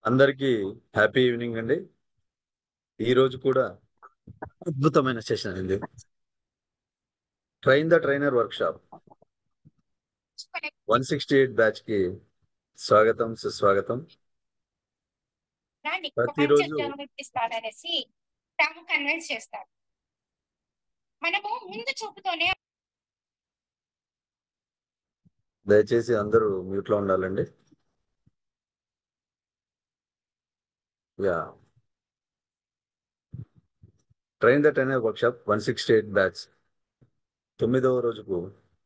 అందరికీ happy evening అండి. ఈ రోజు కూడా అద్భుతమైన సెషన్ అండి. Train the trainer workshop 168 batch కి స్వాగతం, సుస్వాగతం. దాన్ని ప్రపంచ ప్రతిరోజు ఉద్యోగం ఇప్పిస్తాడనేసి తాము కన్విన్స్ చేస్తారు. మనము ముందు చూపుతోనే దయచేసి అందరూ మ్యూట్ లో ఉండాలండి. Yeah train the trainer workshop 168 batch 9వ రోజుకు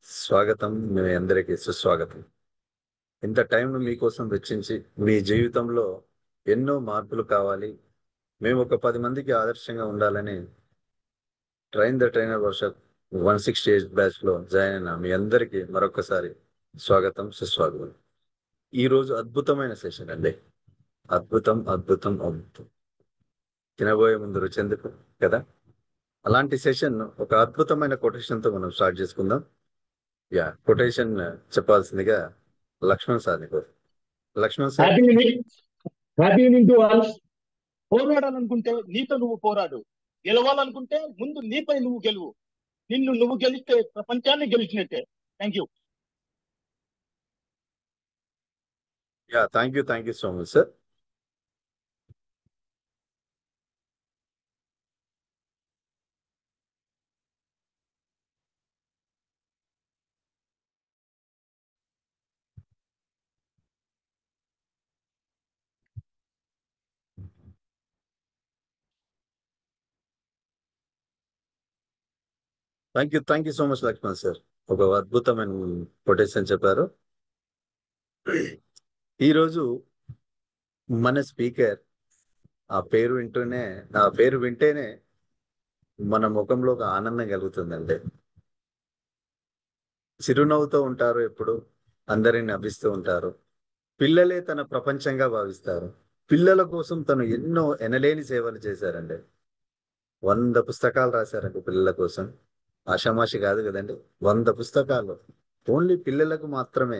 స్వాగతం. మీ అందరికీ సుస్వాగతం. ఇంత టైంను మీకోసం వెచ్చించి మీ జీవితంలో ఎన్నో మార్పులు కావాలి, మేము ఒక 10 మందికి ఆదర్శంగా ఉండాలని train the trainer workshop 168 batch లో జాయిన్ అయిన మీ అందరికీ మరొకసారి స్వాగతం, సుస్వాగతం. ఈ రోజు అద్భుతమైన సెషన్ అండి. అద్భుతం అద్భుతం అద్భుతం. తినబోయే ముందు రుచి ఎందుకు కదా. అలాంటి సెషన్ ఒక అద్భుతమైన కొటేషన్ తో మనం స్టార్ట్ చేసుకుందాం. యా కొటేషన్ చెప్పాల్సిందిగా లక్ష్మణ్ సార్ నీకు. Lakshman sir. Happy evening to all. పోరాడాలనుకుంటే నీతో నువ్వు పోరాడు, గెలవాలనుకుంటే ముందు నీపై నువ్వు గెలువు. నిన్ను నువ్వు గెలిస్తే ప్రపంచాన్ని గెలిచినట్టే. Thank you. Yeah thank you so much sir. Thank you so much Lakshman sir. ఒక అద్భుతమైన కొటేషన్ చెప్పారు. ఈరోజు మన స్పీకర్ ఆ పేరు వింటేనే మన ముఖంలో ఒక ఆనందం కలుగుతుందండి. చిరునవ్వుతో ఉంటారు, ఎప్పుడు అందరిని నవ్విస్తూ ఉంటారు. పిల్లలే తన ప్రపంచంగా భావిస్తారు. పిల్లల కోసం తను ఎన్నో ఎనలేని సేవలు చేశారండి. 100 పుస్తకాలు రాశారండి పిల్లల కోసం. ఆషామాషి కాదు కదండి. 100 పుస్తకాలు ఓన్లీ పిల్లలకు మాత్రమే.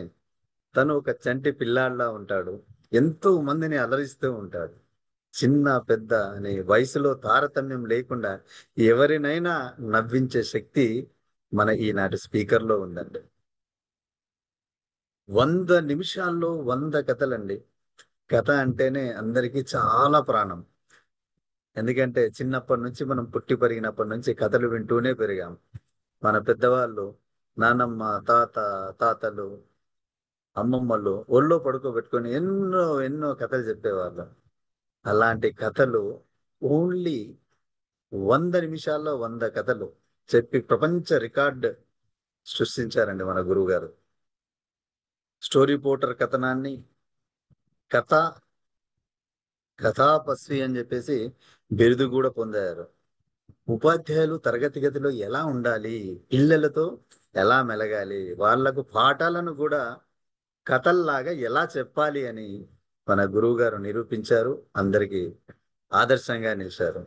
తను ఒక చంటి పిల్లాడిలా ఉంటాడు, ఎంతో మందిని అలరిస్తూ ఉంటాడు. చిన్న పెద్ద అనే వయసులో తారతమ్యం లేకుండా ఎవరినైనా నవ్వించే శక్తి మన ఈనాటి స్పీకర్ లో ఉందండి. 100 నిమిషాల్లో 100 కథలండి. కథ అంటేనే అందరికీ చాలా ప్రాణం. ఎందుకంటే చిన్నప్పటి నుంచి మనం పుట్టి పెరిగినప్పటి నుంచి కథలు వింటూనే పెరిగాం. మన పెద్దవాళ్ళు, నానమ్మ, తాతలు, అమ్మమ్మలు ఒళ్ళో పడుకోబెట్టుకొని ఎన్నో ఎన్నో కథలు చెప్పేవాళ్ళు. అలాంటి కథలు ఓన్లీ 100 నిమిషాల్లో 100 కథలు చెప్పి ప్రపంచ రికార్డ్ సృష్టించారండి మన గురువు గారు. స్టోరీ పోర్టర్ కథనాన్ని కథాపస్వి అని చెప్పేసి బిరుదు కూడా పొందారు. ఉపాధ్యాయులు తరగతి గదిలో ఎలా ఉండాలి, పిల్లలతో ఎలా మెలగాలి, వాళ్లకు పాఠాలను కూడా కథల్లాగా ఎలా చెప్పాలి అని మన గురువు గారు నిరూపించారు. అందరికీ ఆదర్శంగా నిలిచారు.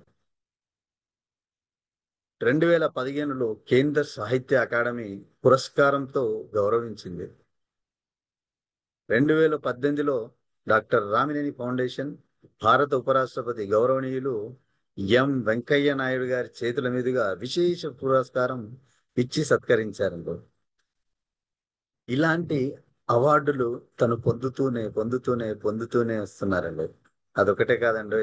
2015లో కేంద్ర సాహిత్య అకాడమీ పురస్కారంతో గౌరవించింది. 2018లో డాక్టర్ రామినేని ఫౌండేషన్, భారత ఉపరాష్ట్రపతి గౌరవనీయులు వెంకయ్య నాయుడు గారి చేతుల మీదుగా విశేష పురస్కారం ఇచ్చి సత్కరించారు. ఇలాంటి అవార్డులు తను పొందుతూనే వస్తున్నారండి. అదొకటే కాదండి,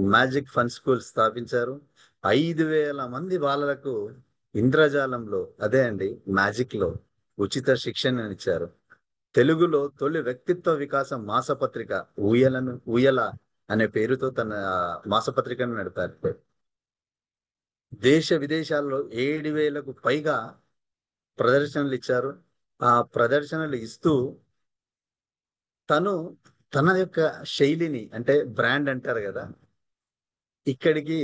మ్యాజిక్ ఫన్ స్కూల్ స్థాపించారు. 5,000 మంది బాలలకు ఇంద్రజాలంలో, అదే అండి మ్యాజిక్ లో ఉచిత శిక్షణ ఇచ్చారు. తెలుగులో తొలి వ్యక్తిత్వ వికాసం మాసపత్రిక ఊయల అనే పేరుతో తన మాసపత్రికను నడిపారు. దేశ విదేశాల్లో 7,000కు పైగా ప్రదర్శనలు ఇచ్చారు. ఆ ప్రదర్శనలు ఇస్తూ తన యొక్క శైలిని, అంటే బ్రాండ్ అంటారు కదా, ఇక్కడికి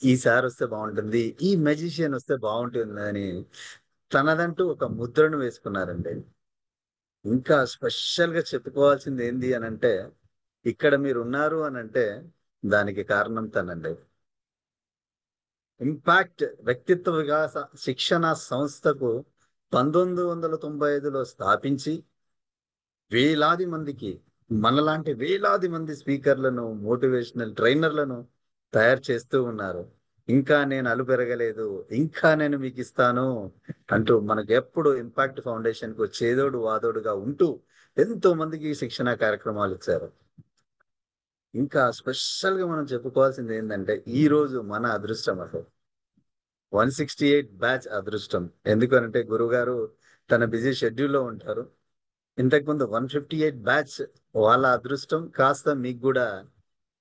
ఈసారి వస్తే బాగుంటుంది, ఈ మెజిషియన్ వస్తే బాగుంటుంది అని తనదంటూ ఒక ముద్రను వేసుకున్నారండి. ఇంకా స్పెషల్ గా చెప్పుకోవాల్సింది ఏంది అని అంటే, ఇక్కడ మీరు ఉన్నారు అని అంటే దానికి కారణం తనండి. ఇంపాక్ట్ వ్యక్తిత్వ వికాస శిక్షణ సంస్థకు 1995లో స్థాపించి వేలాది మందికి, మనలాంటి వేలాది మంది స్పీకర్లను, మోటివేషనల్ ట్రైనర్లను తయారు చేస్తూ ఉన్నారు. ఇంకా నేను అలుపెరగలేదు, ఇంకా నేను మీకు ఇస్తాను అంటూ మనకు ఎప్పుడు ఇంపాక్ట్ ఫౌండేషన్ కు చేదోడు వాదోడుగా ఉంటూ ఎంతో మందికి శిక్షణ కార్యక్రమాలు ఇచ్చారు. ఇంకా స్పెషల్ గా మనం చెప్పుకోవాల్సింది ఏంటంటే ఈ రోజు మన అదృష్టం అసలు 168 బ్యాచ్ అదృష్టం. ఎందుకంటే గురుగారు తన బిజీ షెడ్యూల్లో ఉంటారు. ఇంతకుముందు 158 బ్యాచ్ వాళ్ళ అదృష్టం కాస్త మీకు కూడా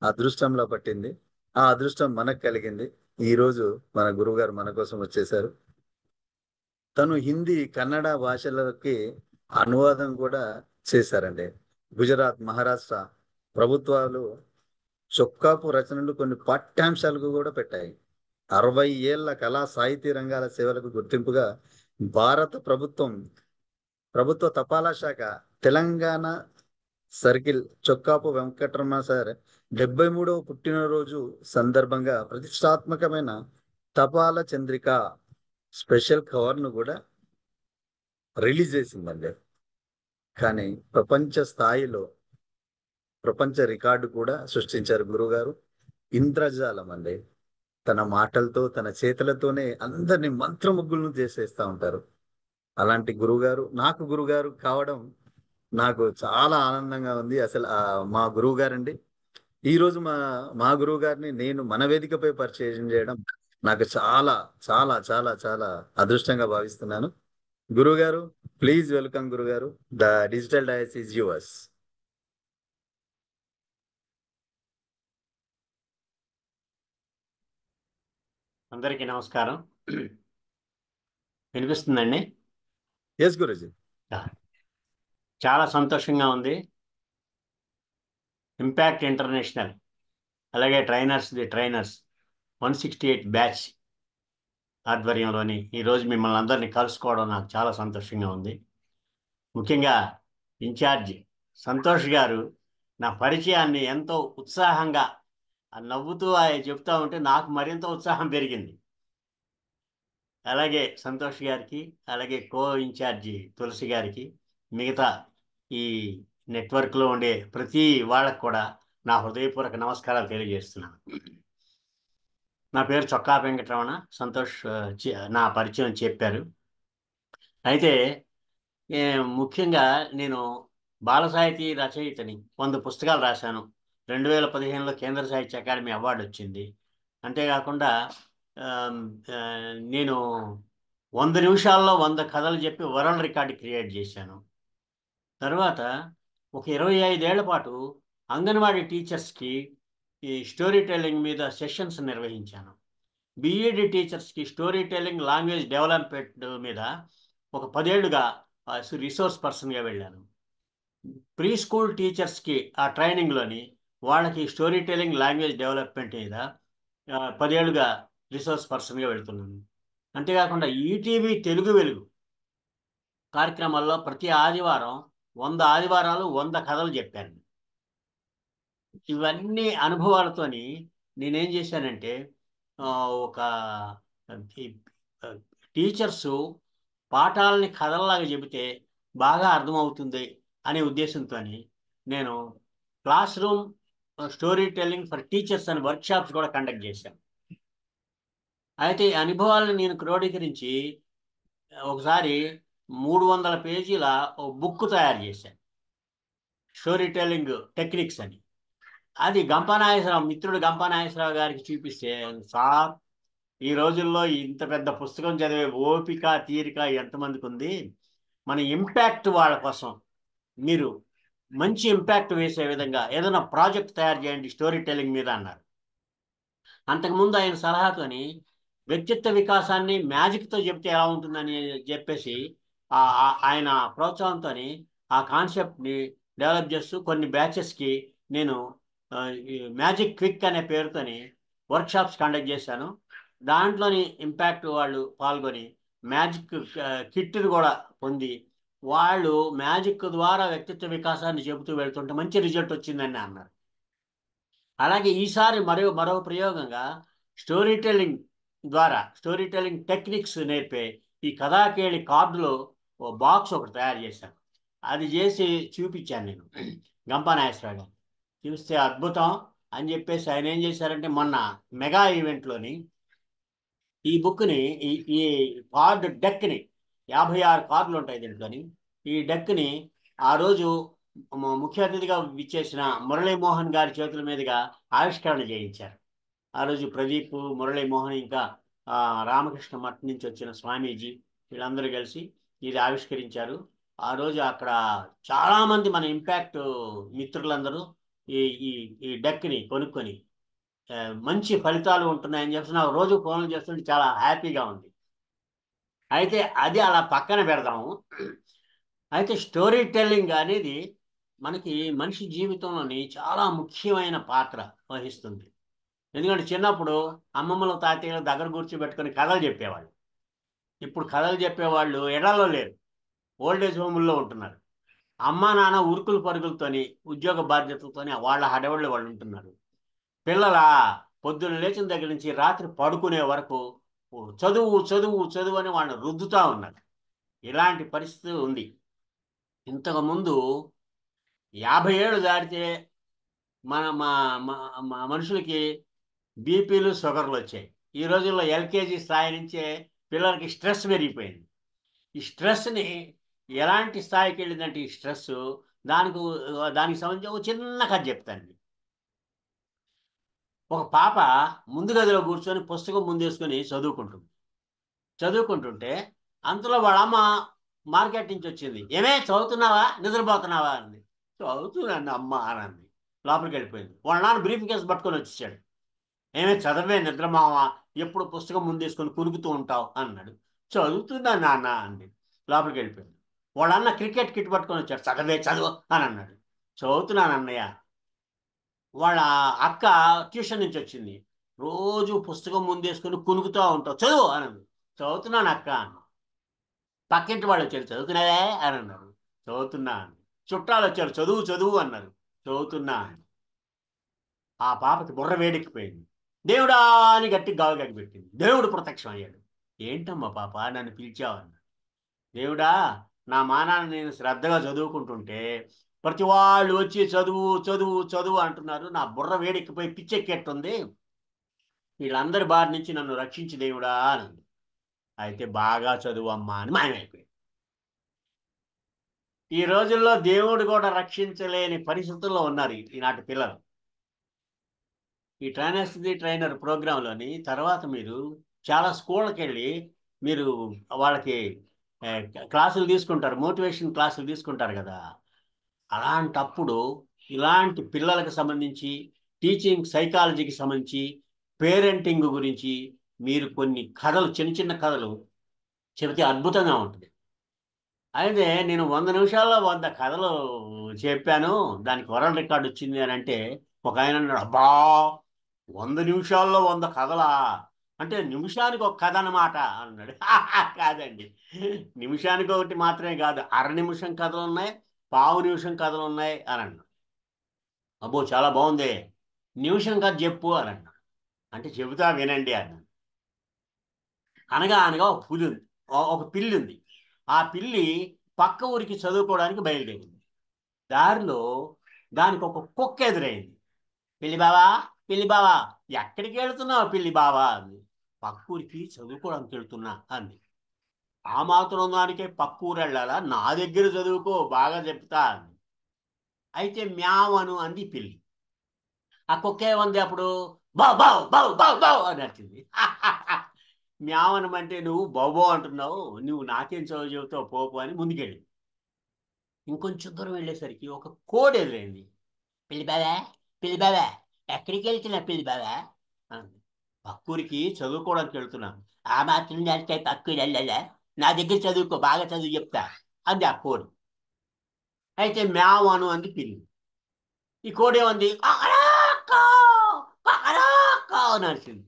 అదృష్టంలో పట్టింది. ఆ అదృష్టం మనకు కలిగింది. ఈ రోజు మన గురువుగారు మన కోసం వచ్చేసారు. తను హిందీ, కన్నడ భాషలకి అనువాదం కూడా చేశారండి. గుజరాత్, మహారాష్ట్ర ప్రభుత్వాలు చొక్కాపు రచనలు కొన్ని పాఠ్యాంశాలకు కూడా పెట్టాయి. 60 ఏళ్ల కళా సాహితీ రంగాల సేవలకు గుర్తింపుగా భారత ప్రభుత్వ తపాలా శాఖ తెలంగాణ సర్కిల్ చొక్కాపు వెంకటరమణ సార్ 73వ పుట్టినరోజు సందర్భంగా ప్రతిష్టాత్మకమైన తపాలా చంద్రిక స్పెషల్ కవర్ ను కూడా రిలీజ్ చేసిందండి. కానీ ప్రపంచ రికార్డు కూడా సృష్టించారు గురుగారు. ఇంద్రజాలం అండి. తన మాటలతో, తన చేతులతోనే అందరినీ మంత్రముగ్గులను చేసేస్తా ఉంటారు. అలాంటి నాకు గురుగారు కావడం నాకు చాలా ఆనందంగా ఉంది. అసలు మా గురువు గారండి, ఈ రోజు మా గురువు గారిని నేను మన వేదికపై పరిచయం చేయడం నాకు చాలా చాలా చాలా చాలా అదృష్టంగా భావిస్తున్నాను. గురుగారు, ప్లీజ్ వెల్కమ్ గురుగారు. The digital dais is yours. అందరికీ నమస్కారం. వినిపిస్తుందండి? ఎస్ గురుజీ. చాలా సంతోషంగా ఉంది. ఇంపాక్ట్ ఇంటర్నేషనల్ అలాగే ట్రైనర్స్ 168 బ్యాచ్ ఆధ్వర్యంలోని ఈరోజు మిమ్మల్ని అందరినీ కలుసుకోవడం నాకు చాలా సంతోషంగా ఉంది. ముఖ్యంగా ఇన్ఛార్జ్ సంతోష్ గారు నా పరిచయాన్ని ఎంతో ఉత్సాహంగా నవ్వుతూ చెప్తా ఉంటే నాకు మరింత ఉత్సాహం పెరిగింది. అలాగే సంతోష్ గారికి, అలాగే కో ఇన్ఛార్జి తులసి గారికి, మిగతా ఈ నెట్వర్క్లో ఉండే ప్రతి వాళ్ళకు కూడా నా హృదయపూర్వక నమస్కారాలు తెలియజేస్తున్నాను. నా పేరు చొక్కా వెంకటరమణ. సంతోష్ నా పరిచయం చెప్పారు. అయితే ముఖ్యంగా నేను బాల సాహితీ రచయితని. 100 పుస్తకాలు రాశాను. 2015లో కేంద్ర సాహిత్య అకాడమీ అవార్డు వచ్చింది. అంతేకాకుండా నేను 100 నిమిషాల్లో 100 కథలు చెప్పి వరల్డ్ రికార్డు క్రియేట్ చేశాను. తర్వాత ఒక 25 ఏళ్ల పాటు అంగన్వాడీ టీచర్స్కి ఈ స్టోరీ టెల్లింగ్ మీద సెషన్స్ నిర్వహించాను. బీఈడి టీచర్స్కి స్టోరీ టెల్లింగ్, లాంగ్వేజ్ డెవలప్మెంట్ మీద ఒక 10 ఏళ్లుగా రిసోర్స్ పర్సన్గా వెళ్ళాను. ప్రీ స్కూల్ టీచర్స్కి ఆ ట్రైనింగ్లోని వాళ్ళకి స్టోరీ టెల్లింగ్, లాంగ్వేజ్ డెవలప్మెంట్ మీద 10 ఏళ్లుగా రిసోర్స్ పర్సన్గా వెళ్తున్నాను. అంతేకాకుండా ఈటీవీ తెలుగు వెలుగు కార్యక్రమాల్లో ప్రతి ఆదివారం 100 ఆదివారాలు 100 కథలు చెప్పాను. ఇవన్నీ అనుభవాలతోని నేనేం చేశానంటే ఒక టీచర్సు పాఠాలని కథల్లాగా చెబితే బాగా అర్థమవుతుంది అనే ఉద్దేశంతో నేను class room story telling for teachers అని వర్క్షాప్స్ కూడా కండక్ట్ చేశాను. అయితే ఈ అనుభవాలను నేను క్రోడీకరించి ఒకసారి 300 పేజీల బుక్ తయారు చేశాను, స్టోరీ టెల్లింగ్ టెక్నిక్స్ అని. అది మిత్రుడు గంపనాగేశ్వరరావు గారికి చూపిస్తే, సార్ ఈ రోజుల్లో ఇంత పెద్ద పుస్తకం చదివే ఓపిక, తీరిక ఎంతమందికి ఉంది? మన ఇంపాక్ట్ వాళ్ళ కోసం మీరు మంచి ఇంపాక్ట్ వేసే విధంగా ఏదైనా ప్రాజెక్ట్ తయారు చేయండి స్టోరీ టెల్లింగ్ మీద అన్నారు. అంతకుముందు ఆయన సలహాతోని వ్యక్తిత్వ వికాసాన్ని మ్యాజిక్తో చెప్తే ఎలా ఉంటుందని చెప్పేసి ఆయన ప్రోత్సాహంతో ఆ కాన్సెప్ట్ని డెవలప్ చేస్తూ కొన్ని బ్యాచెస్కి నేను మ్యాజిక్ క్విక్ అనే పేరుతోని వర్క్షాప్స్ కండక్ట్ చేశాను. దాంట్లోని ఇంపాక్ట్ వాళ్ళు పాల్గొని మ్యాజిక్ కిట్ని కూడా పొంది వాళ్ళు మ్యాజిక్ ద్వారా వ్యక్తిత్వ వికాసాన్ని చెబుతూ వెళ్తుంటే మంచి రిజల్ట్ వచ్చిందని అన్నారు. అలాగే ఈసారి మరో ప్రయోగంగా స్టోరీ టెల్లింగ్ టెక్నిక్స్ నేర్పే ఈ కథాకేళి కార్డులో బాక్స్ ఒకటి తయారు చేశాను. అది చేసి చూపించాను నేను గంపా నాగేశ్వరరావు గారు. చూస్తే అద్భుతం అని చెప్పేసి ఆయన ఏం చేశారంటే మొన్న మెగా ఈవెంట్లోని ఈ బుక్ని ఈ కార్డు డెక్ని 56 కార్డులు ఉంటాయి దీంట్లోని. ఈ డెక్ని ఆ రోజు ముఖ్య అతిథిగా విచ్చేసిన మురళీమోహన్ గారి చేతుల మీదుగా ఆవిష్కరణ చేయించారు. ఆ రోజు ప్రదీప్, మురళీమోహన్, ఇంకా రామకృష్ణ మఠం నుంచి వచ్చిన స్వామీజీ వీళ్ళందరూ కలిసి ఇది ఆవిష్కరించారు. ఆ రోజు అక్కడ చాలామంది మన ఇంపాక్ట్ మిత్రులందరూ ఈ ఈ ఈ డెక్ని కొనుక్కొని మంచి ఫలితాలు ఉంటున్నాయని చెప్పి నాకు రోజు ఫోన్లు చేస్తుంటే చాలా హ్యాపీగా ఉంది. అయితే అది అలా పక్కన పెడదాము. అయితే స్టోరీ టెల్లింగ్ అనేది మనకి మనిషి జీవితంలోని చాలా ముఖ్యమైన పాత్ర వహిస్తుంది. ఎందుకంటే చిన్నప్పుడు అమ్మమ్మలు, తాతయ్యలు దగ్గర కూర్చోబెట్టుకొని కథలు చెప్పేవాళ్ళు. ఇప్పుడు కథలు చెప్పేవాళ్ళు ఎడాలో లేరు, ఓల్డేజ్ హోముల్లో ఉంటున్నారు. అమ్మా నాన్న ఉరుకులు పరుగులతోని, ఉద్యోగ బాధ్యతలతోని వాళ్ళ హడవళ్ళు వాళ్ళు ఉంటున్నారు. పిల్లల పొద్దున్న లేచిన దగ్గర నుంచి రాత్రి పడుకునే వరకు చదువు చదువు చదువు అని వాళ్ళని రుద్దుతూ ఉన్నారు. ఇలాంటి పరిస్థితి ఉంది. ఇంతకుముందు 50 ఏళ్ళు దాటితే మన మా మనుషులకి బీపీలు, షుగర్లు వచ్చాయి. ఈ రోజుల్లో ఎల్కేజీ స్థాయి నుంచే పిల్లలకి స్ట్రెస్ పెరిగిపోయింది. ఈ స్ట్రెస్ని ఎలాంటి స్థాయికి వెళ్ళిందంటే ఈ స్ట్రెస్ దానికి సంబంధించి ఒక చిన్న కథ చెప్తాను. ఒక పాప ముందు గదిలో కూర్చొని పుస్తకం ముందేసుకొని చదువుకుంటుంటే అంతలో వాళ్ళ అమ్మ మార్కెట్ నుంచి వచ్చింది. ఏమే చదువుతున్నావా, నిద్రపోతున్నావా అంది. చదువుతున్నాను అమ్మ అనంది. లోపలికి వెళ్ళిపోయింది. వాళ్ళ నాన్న బ్రీఫ్ కేసు పట్టుకొని వచ్చేసాడు. ఏమే చదవే నిద్రమావా, ఎప్పుడు పుస్తకం ముందేసుకొని కురుకుతూ ఉంటావు అన్నాడు. చదువుతున్నా నాన్న అంది. లోపలికి వెళ్ళిపోయింది. వాళ్ళ అన్న క్రికెట్ కిట్ పట్టుకొని వచ్చాడు. చదవే చదువు అని అన్నాడు. చదువుతున్నాను అన్నయ్య. వాళ్ళ అక్క ట్యూషన్ నుంచి వచ్చింది. రోజు పుస్తకం ముందేసుకొని కునుకుతూ ఉంటావు, చదువు అన్నది. చదువుతున్నాను అక్క అన్న. పక్కింటి వాళ్ళు వచ్చారు. చదువుతున్నావే అని అన్నారు. చదువుతున్నా అని. చుట్టాలు వచ్చారు. చదువు చదువు అన్నారు. చదువుతున్నా అని. ఆ పాపకి బుర్ర వేడెక్కిపోయింది. దేవుడా అని గట్టి గాలి పెట్టింది. దేవుడు ప్రత్యక్షం అయ్యాడు. ఏంటమ్మా పాప నన్ను పిలిచావన్న. దేవుడా, నా మానాన్ని నేను శ్రద్ధగా చదువుకుంటుంటే ప్రతి వాళ్ళు వచ్చి చదువు చదువు చదువు అంటున్నారు. నా బుర్ర వేడెక్కిపోయి పిచ్చెక్కెట్టుంది. వీళ్ళందరి బారి నుంచి నన్ను రక్షించి దేవుడా అనంది. అయితే బాగా చదువు అమ్మా అని మాయమైపోయింది. ఈ రోజుల్లో దేవుడు కూడా రక్షించలేని పరిస్థితుల్లో ఉన్నారు ఈనాటి పిల్లలు. ఈ ట్రైనర్స్ ది ట్రైనర్ ప్రోగ్రాంలోని తర్వాత మీరు చాలా స్కూళ్ళకి వెళ్ళి మీరు వాళ్ళకి క్లాసులు తీసుకుంటారు, మోటివేషన్ క్లాసులు తీసుకుంటారు కదా. అలాంటప్పుడు ఇలాంటి పిల్లలకు సంబంధించి టీచింగ్ సైకాలజీకి సంబంధించి పేరెంటింగ్ గురించి మీరు కొన్ని కథలు, చిన్న చిన్న కథలు చెబితే అద్భుతంగా ఉంటుంది. అయితే నేను 100 నిమిషాల్లో 100 కథలు చెప్పాను, దానికి వరల్డ్ రికార్డ్ వచ్చింది అని అంటే ఒక ఆయన అన్నాడు, అబ్బా 100 నిమిషాల్లో 100 కథలా అంటే నిమిషానికి ఒక కథ అన్నమాట అన్నాడు. కాదండి, నిమిషానికి ఒకటి మాత్రమే కాదు, అర నిమిషం కథలు ఉన్నాయి, పావు నిమిషం కథలు ఉన్నాయి అని అన్నాడు. అబ్బో చాలా బాగుంది, నిమిషం కథ చెప్పు అని అన్నాడు. అంటే చెబుతా వినండి అన్నాడు. అనగా అనగా ఒక పిల్లి ఉంది. ఆ పిల్లి పక్క ఊరికి చదువుకోవడానికి బయలుదేరింది. దారిలో దానికి ఒక కుక్క ఎదురైంది. పిల్లి బావా, పిల్లి బావా, ఎక్కడికి వెళుతున్నావు పిల్లి బావా అంది. పక్కూరికి చదువుకోవడానికి వెళ్తున్నా అంది. ఆ మాత్రం దానికే పక్కూరు వెళ్ళాలా, నా దగ్గర చదువుకో బాగా చెప్తా అంది. అయితే మ్యావను అంది పిల్లి. ఆ కుక్క ఏమంది అప్పుడు, బావ్ బావ్ బావ్ బావ్ బావ్ అని వచ్చింది. మ్యావనమంటే నువ్వు బాబో అంటున్నావు, నువ్వు నాకేం చదువు చెబుతావు పోపు అని ముందుకెళ్ళి. ఇంకొంచెం దూరం వెళ్ళేసరికి ఒక కోడి ఎదురైంది. పిల్లి బావా, పిల్లి బావా, ఎక్కడికి వెళ్తున్నా పిల్లి బావా అంది. పక్కూరికి చదువుకోవడానికి వెళ్తున్నాను. ఆ మాత్రం దానికై పక్కూరు వెళ్ళాలా, నా దగ్గర చదువుకో బాగా చదువు చెప్తా అంది ఆ కోడి. అయితే మ్యావను అంది పిల్లి. ఈ కోడి ఏమంది, అని అరిచింది.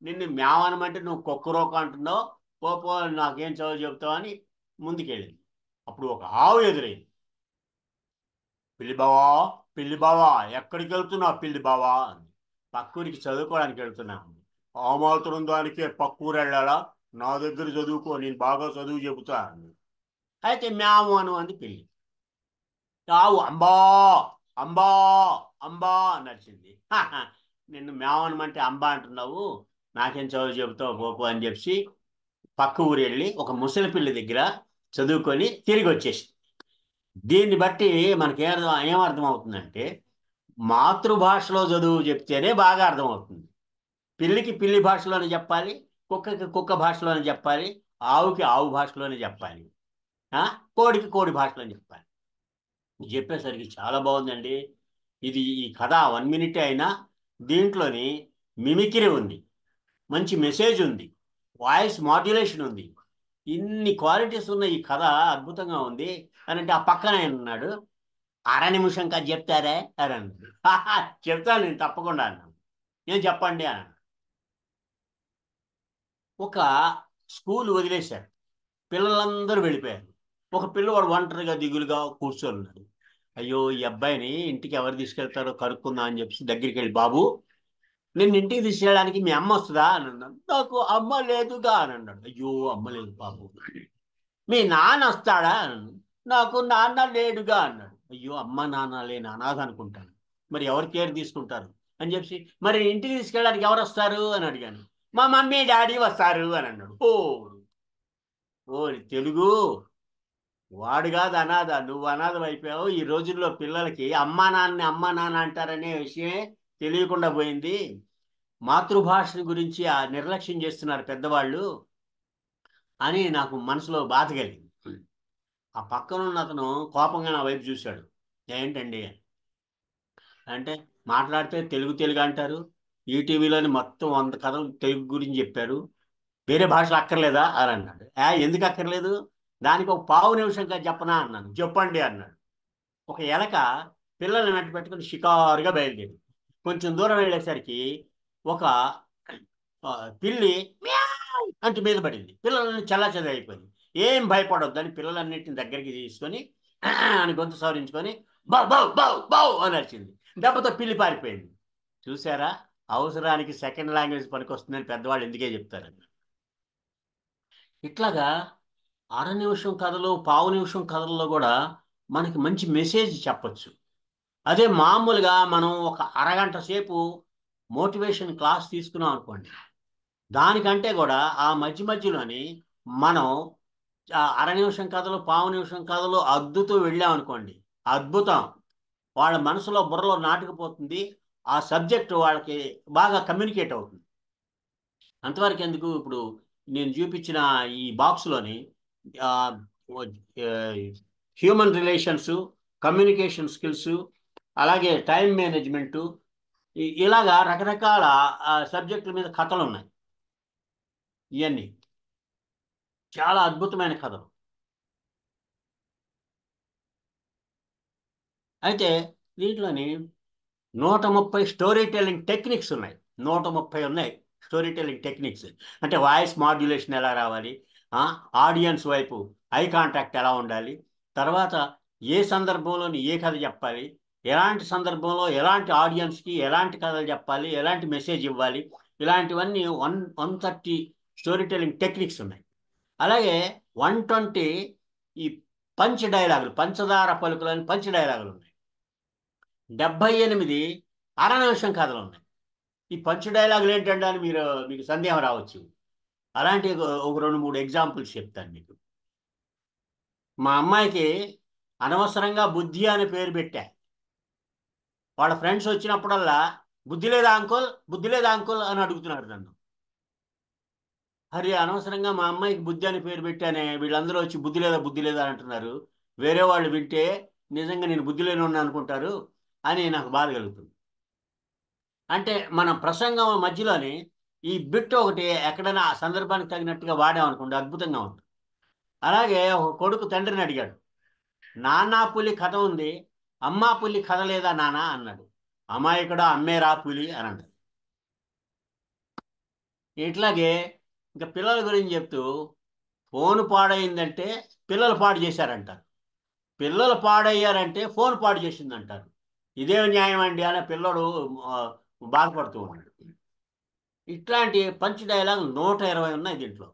నిన్ను మ్యావనమంటే నువ్వు కుక్కరోక అంటున్నావు, పోపో నాకేం చదువు చెప్తావు అని ముందుకెళ్ళింది. అప్పుడు ఒక ఆవు ఎదురైంది. పిల్లి బావా, పిల్లి బావా, ఎక్కడికి వెళ్తున్నావు పిల్లి బావా అంది. పక్కూరికి చదువుకోవడానికి వెళ్తున్నాను. ఆ మాత్రం దానికే పక్కూరు వెళ్ళాలా, నా దగ్గర చదువుకో నేను బాగా చదువు చెబుతా అంది. అయితే మ్యాము అను అంది పిల్లి. ఆవు అంబా అంబా అంబా అని నడిచింది. నిన్ను మ్యాము అనమంటే అంబా అంటున్నావు, నాకేం చదువు చెబుతావు పోపు అని చెప్పి పక్క ఊరు వెళ్ళి ఒక ముసలి పిల్లి దగ్గర చదువుకొని తిరిగి వచ్చేసి. దీన్ని బట్టి మనకి ఏమర్థం అవుతుందంటే, మాతృభాషలో చదువు చెప్తేనే బాగా అర్థమవుతుంది. పిల్లికి పిల్లి భాషలోనే చెప్పాలి, కుక్కకి కుక్క భాషలోనే చెప్పాలి, ఆవుకి ఆవు భాషలోనే చెప్పాలి, కోడికి కోడి భాషలోనే చెప్పాలి. చెప్పేసరికి చాలా బాగుందండి. ఈ కథ 1 minute అయినా దీంట్లోని మిమిక్రీ ఉంది, మంచి మెసేజ్ ఉంది, వాయిస్ మాడ్యులేషన్ ఉంది, ఇన్ని క్వాలిటీస్ ఉన్న ఈ కథ అద్భుతంగా ఉంది అని అంటే, ఆ పక్కన ఆయన ఉన్నాడు, 1/2 నిమిషం కథ చెప్తారే అని అన్నాడు. చెప్తాను నేను తప్పకుండా అన్నాను. నేను చెప్పండి అన్నాను. ఒక స్కూల్ వదిలేశారు, పిల్లలందరూ వెళ్ళిపోయారు. ఒక పిల్లవాడు ఒంటరిగా దిగులుగా కూర్చొని ఉన్నాడు. అయ్యో, ఈ అబ్బాయిని ఇంటికి ఎవరు తీసుకెళ్తారో కనుక్కుందాం అని చెప్పి దగ్గరికి వెళ్ళి, బాబు నిన్ను ఇంటికి తీసుకెళ్ళడానికి మీ అమ్మ వస్తుందా అని అన్నాడు. నాకు అమ్మ లేదుగా అని అన్నాడు. అయ్యో, అమ్మ లేదు బాబు. మీ నాన్న వస్తాడా అన్నాడు. నాకు నాన్న లేడుగా అన్నాడు. అయ్యో, అమ్మ నాన్న లేని అనాథ అనుకుంటాను, మరి ఎవరు కేర్ తీసుకుంటారు అని చెప్పి, మరి ఇంటికి తీసుకెళ్ళడానికి ఎవరు వస్తారు అని అడిగాను. మా మమ్మీ డాడీ వస్తారు అని అన్నాడు. ఓ తెలుగు వాడు కాదు అనాథ, నువ్వు అనాథం అయిపోయావు. ఈ రోజుల్లో పిల్లలకి అమ్మా నాన్న అంటారనే విషయమే తెలియకుండా పోయింది. మాతృభాష గురించి నిర్లక్ష్యం చేస్తున్నారు పెద్దవాళ్ళు అని నాకు మనసులో బాధ కలిగింది. ఆ పక్కన ఉన్న అతను కోపంగా నా వైపు చూశాడు. ఏంటండి అంటే, మాట్లాడితే తెలుగు అంటారు, ఈటీవీలోని మొత్తం 100 కథలు తెలుగు గురించి చెప్పారు, వేరే భాషలు అక్కర్లేదా అని అన్నాడు. ఎందుకు అక్కర్లేదు, దానికి ఒక 1/2 నిమిషం చెప్పనా అన్నాను. చెప్పండి అన్నాడు. ఒక ఎలక పిల్లల్ని వెంట పెట్టుకుని షికారుగా బయలుదేరింది. కొంచెం దూరం వెళ్ళేసరికి ఒక పిల్లి మ్యావ్ అంటూ మీద పడింది. పిల్లలని చల్లాచెదరు అయిపోయింది. ఏం భయపడొద్దు అని పిల్లలన్నింటిని దగ్గరికి తీసుకొని అని గొంతు సవరించుకొని బౌ బౌ బౌ బౌ అని అరిచింది. దెబ్బతో పిల్లి పారిపోయింది. చూసారా, అవసరానికి సెకండ్ లాంగ్వేజ్ పనికొస్తుందని పెద్దవాళ్ళు ఎందుకే చెప్తారని. ఇట్లాగా 1/2 నిమిషం కథలు, 1/4 నిమిషం కథల్లో కూడా మనకి మంచి మెసేజ్ చెప్పచ్చు. అదే మామూలుగా మనం ఒక అరగంట సేపు మోటివేషన్ క్లాస్ తీసుకున్నాం అనుకోండి, దానికంటే కూడా ఆ మధ్యలోని మనం 1/2 నిమిషం కథలు, 1/4 నిమిషం కథలు అద్దుతూ వెళ్ళాం అనుకోండి, అద్భుతం. వాళ్ళ మనసులో బుర్రలో నాటుకుపోతుంది, ఆ సబ్జెక్టు వాళ్ళకి బాగా కమ్యూనికేట్ అవుతుంది. అంతవరకు ఎందుకు, ఇప్పుడు నేను చూపించిన ఈ బాక్స్లోని హ్యూమన్ రిలేషన్స్, కమ్యూనికేషన్ స్కిల్స్, అలాగే టైం మేనేజ్మెంటు, ఇలాగా రకరకాల సబ్జెక్టుల మీద కథలు ఉన్నాయి. ఇవన్నీ చాలా అద్భుతమైన కథలు. అయితే దీంట్లోని 130 స్టోరీ టెల్లింగ్ టెక్నిక్స్ ఉన్నాయి. 130 ఉన్నాయి స్టోరీ టెల్లింగ్ టెక్నిక్స్. అంటే వాయిస్ మాడ్యులేషన్ ఎలా రావాలి, ఆడియన్స్ వైపు ఐ కాంటాక్ట్ ఎలా ఉండాలి, తర్వాత ఏ సందర్భంలోని ఏ కథ చెప్పాలి, ఎలాంటి సందర్భంలో ఎలాంటి ఆడియన్స్కి ఎలాంటి కథలు చెప్పాలి, ఎలాంటి మెసేజ్ ఇవ్వాలి, ఇలాంటివన్నీ 130 స్టోరీ టెల్లింగ్ టెక్నిక్స్ ఉన్నాయి. అలాగే 120 ఈ పంచ్ డైలాగులు, పంచదార పలుకులు అని పంచ్ డైలాగులు ఉన్నాయి. 78 1/2 నిమిషం కథలు ఉన్నాయి. ఈ పంచ్ డైలాగులు ఏంటంటే అని మీకు సందేహం రావచ్చు. అలాంటి ఒక 2-3 ఎగ్జాంపుల్స్ చెప్తాను మీకు. మా అమ్మాయికి అనవసరంగా బుద్ధి అనే పేరు పెట్టా. వాళ్ళ ఫ్రెండ్స్ వచ్చినప్పుడల్లా బుద్ధి లేదా అంకుల్ అని అడుగుతున్నారు నన్ను. అరే, అనవసరంగా మా అమ్మాయికి బుద్ధి అని పేరు పెట్టానే, వీళ్ళందరూ వచ్చి బుద్ధి లేదా అంటున్నారు, వేరే వాళ్ళు వింటే నిజంగా నేను బుద్ధి లేని అనుకుంటారు అని నాకు బాధ కలుగుతుంది. అంటే మన ప్రసంగం మధ్యలోని ఈ బిట్ ఒకటి ఎక్కడైనా సందర్భానికి తగినట్టుగా వాడామనుకోండి, అద్భుతంగా ఉంటుంది. అలాగే ఒక కొడుకు తండ్రిని అడిగాడు, నాన్న పులి కథ ఉంది, అమ్మా పులి కథ లేదా నాన్న అన్నాడు. అమాయకుడు అమ్మేరా పులి అని అన్నాడు. ఇట్లాగే ఇంకా పిల్లల గురించి చెప్తూ, ఫోన్ పాడైందంటే పిల్లలు పాడు చేశారంటారు, పిల్లలు పాడయ్యారంటే ఫోన్ పాడు చేసిందంటారు. ఇదే న్యాయం అండి అని పిల్లడు బాధపడుతూ ఉన్నాడు. ఇట్లాంటి పంచ్ డైలాగ్ 120 ఉన్నాయి దీంట్లో.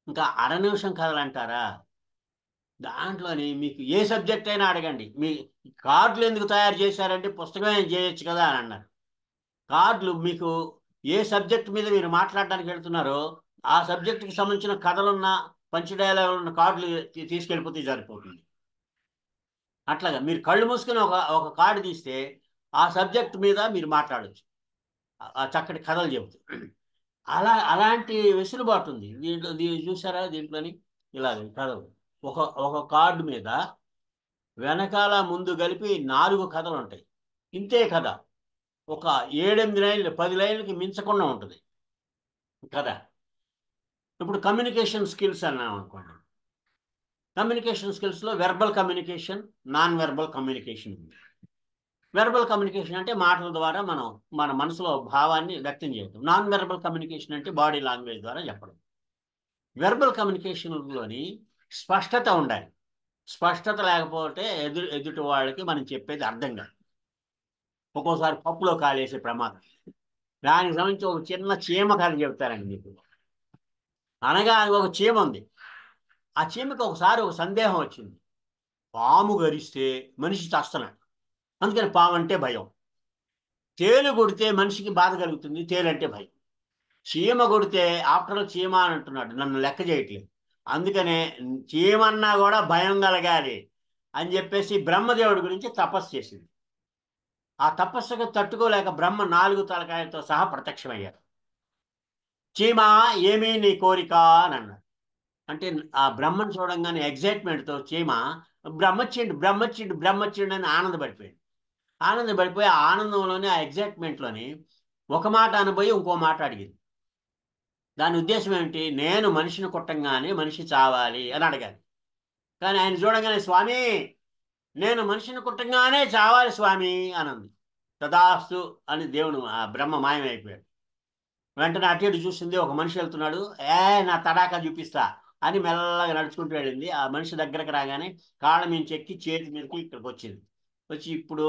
ఇంకా 1/2 నిమిషం కథలు అంటారా, దాంట్లోని మీకు ఏ సబ్జెక్ట్ అయినా అడగండి. మీ కార్డులు ఎందుకు తయారు చేశారంటే పుస్తకం ఏం చేయొచ్చు కదా అని అన్నారు. కార్డులు మీకు ఏ సబ్జెక్ట్ మీద మీరు మాట్లాడడానికి వెళ్తున్నారో ఆ సబ్జెక్టుకి సంబంధించిన కథలున్న పంచ్ డైలాగులు ఉన్న కార్డులు తీసుకెళ్ళిపోతే సరిపోతుంది. అట్లాగా మీరు కళ్ళు మూసుకొని ఒక కార్డు తీస్తే ఆ సబ్జెక్ట్ మీద మీరు మాట్లాడచ్చు, ఆ చక్కటి కథలు చెబుతూ. అలాంటి వెసులుబాటు ఉంది దీంట్లో. చూసారా దీంట్లోని ఇలాగ కథలు ఒక కార్డు మీద వెనకాల ముందు కలిపి 4 కథలు ఉంటాయి. ఇంతే కథ ఒక 7-8 లైన్లు 10 లైన్లకి మించకుండా ఉంటుంది కథ. ఇప్పుడు కమ్యూనికేషన్ స్కిల్స్ అన్నాం అనుకోండి. కమ్యూనికేషన్ స్కిల్స్లో verbal communication, non verbal communication ఉంది. వెర్బల్ కమ్యూనికేషన్ అంటే మాటల ద్వారా మనం మన మనసులో భావాన్ని వ్యక్తం చేయడం. నాన్ వెర్బల్ కమ్యూనికేషన్ అంటే బాడీ లాంగ్వేజ్ ద్వారా చెప్పడం. వెర్బల్ కమ్యూనికేషన్లోని స్పష్టత ఉండాలి. స్పష్టత లేకపోతే ఎదుటి వాళ్ళకి మనం చెప్పేది అర్థం కాదు. ఒక్కోసారి పప్పులో కాలేసే ప్రమాదం. దానికి సంబంధించి ఒక చిన్న చీమ కథ చెప్తారండి మీకు. అనగా ఒక చీమ ఉంది. ఆ చీమకి ఒకసారి ఒక సందేహం వచ్చింది. పాము గరిస్తే మనిషి చస్తున్నాడు, అందుకని పాము అంటే భయం. తేలు కొడితే మనిషికి బాధ కలుగుతుంది, తేలు అంటే భయం. చీమ కొడితే ఆఫ్టర్ చీమ అని అంటున్నాడు, నన్ను లెక్క చేయట్లేదు, అందుకనే చీమన్నా కూడా భయం కలగాలి అని చెప్పేసి బ్రహ్మదేవుడి గురించి తపస్సు చేసింది. ఆ తపస్సుకు తట్టుకోలేక బ్రహ్మ 4 తలకాయలతో సహా ప్రత్యక్షమయ్యారు. చీమ ఏమీ నీ కోరిక అని అన్నాడు. అంటే ఆ బ్రహ్మను చూడంగానే ఎగ్జైట్మెంట్తో చీమ బ్రహ్మచ్చిండు బ్రహ్మచ్చిండు బ్రహ్మచ్చిండు అని ఆనందపడిపోయి ఆ ఆనందంలోనే ఆ ఎగ్జైట్మెంట్లోని ఒక మాట అనబోయి ఇంకో మాట అడిగింది. దాని ఉద్దేశం ఏమిటి? నేను మనిషిని కొట్టంగానే మనిషి చావాలి అని అడగాలి. కానీ ఆయన చూడంగానే స్వామి నేను మనిషిని కొట్టంగానే చావాలి స్వామి అనంది. తదాస్తు అని దేవుడు ఆ బ్రహ్మ మాయమైపోయాడు. వెంటనే అటు ఇటు చూసింది, ఒక మనిషి వెళ్తున్నాడు. నా తడాకా చూపిస్తా అని మెల్లగా నడుచుకుంటూ వెళ్ళింది. ఆ మనిషి దగ్గరకు రాగానే కాళ్ళ మీద చెక్కి చేతి మీదకి ఇక్కడికి వచ్చింది. వచ్చి ఇప్పుడు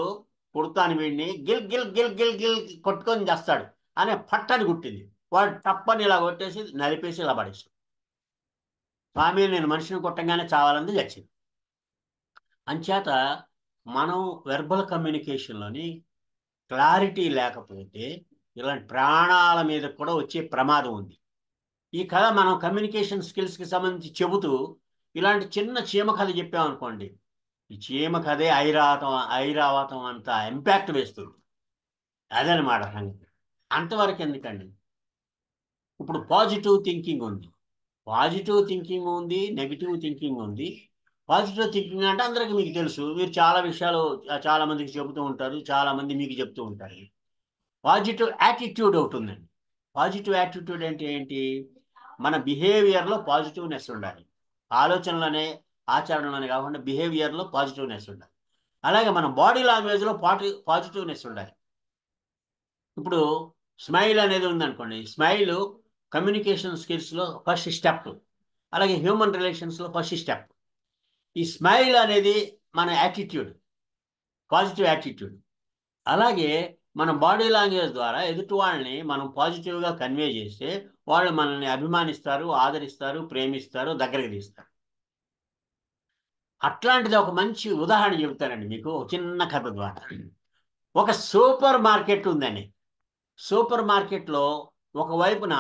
కొడుతాను వీడిని, గిల్ గిల్ గిల్ గిల్ గిల్ కొట్టుకొని చేస్తాడు అని పట్టని కుట్టింది. వాడు తప్పని ఇలా కొట్టేసి నలిపేసి ఇలా పడేసాడు. స్వామి నేను మనిషిని కొట్టంగానే చావాలని చచ్చింది. అంచేత మనం వెర్బల్ కమ్యూనికేషన్లోని క్లారిటీ లేకపోతే ఇలాంటి ప్రాణాల మీద కూడా వచ్చే ప్రమాదం ఉంది. ఈ కథ మనం కమ్యూనికేషన్ స్కిల్స్కి సంబంధించి చెబుతూ ఇలాంటి చిన్న చీమ కథ చెప్పామనుకోండి, ఈ చీమ కథే ఐరావతం అంత ఇంపాక్ట్ వేస్తుంది. అదనమాట సంగతి. అంతవరకు ఎందుకండి. ఇప్పుడు పాజిటివ్ థింకింగ్ ఉంది, నెగిటివ్ థింకింగ్ ఉంది. పాజిటివ్ థింకింగ్ అంటే అందరికీ మీకు తెలుసు, మీరు చాలా విషయాలు చాలా మందికి చెబుతూ ఉంటారు, చాలా మంది మీకు చెప్తూ ఉంటారు. పాజిటివ్ యాటిట్యూడ్ ఒకటి ఉందండి. పాజిటివ్ యాటిట్యూడ్ అంటే ఏంటి? మన బిహేవియర్లో పాజిటివ్నెస్ ఉండాలి. ఆలోచనలోనే ఆచరణలోనే కాకుండా బిహేవియర్లో పాజిటివ్నెస్ ఉండాలి. అలాగే మన బాడీ లాంగ్వేజ్లో పాజిటివ్నెస్ ఉండాలి. ఇప్పుడు స్మైల్ అనేది ఉందనుకోండి, స్మైల్ కమ్యూనికేషన్ స్కిల్స్లో ఫస్ట్ స్టెప్, అలాగే హ్యూమన్ రిలేషన్స్లో ఫస్ట్ స్టెప్. ఈ స్మైల్ అనేది మన యాటిట్యూడ్, పాజిటివ్ యాటిట్యూడ్. అలాగే మన బాడీ లాంగ్వేజ్ ద్వారా ఎదుటి వాళ్ళని మనం పాజిటివ్గా కన్వే చేస్తే వాళ్ళు మనల్ని అభిమానిస్తారు, ఆదరిస్తారు, ప్రేమిస్తారు, దగ్గరికి తీస్తారు. అట్లాంటిది ఒక మంచి ఉదాహరణ చెబుతానండి మీకు చిన్న కథ ద్వారా. ఒక సూపర్ మార్కెట్ ఉందండి. సూపర్ మార్కెట్లో ఒకవైపున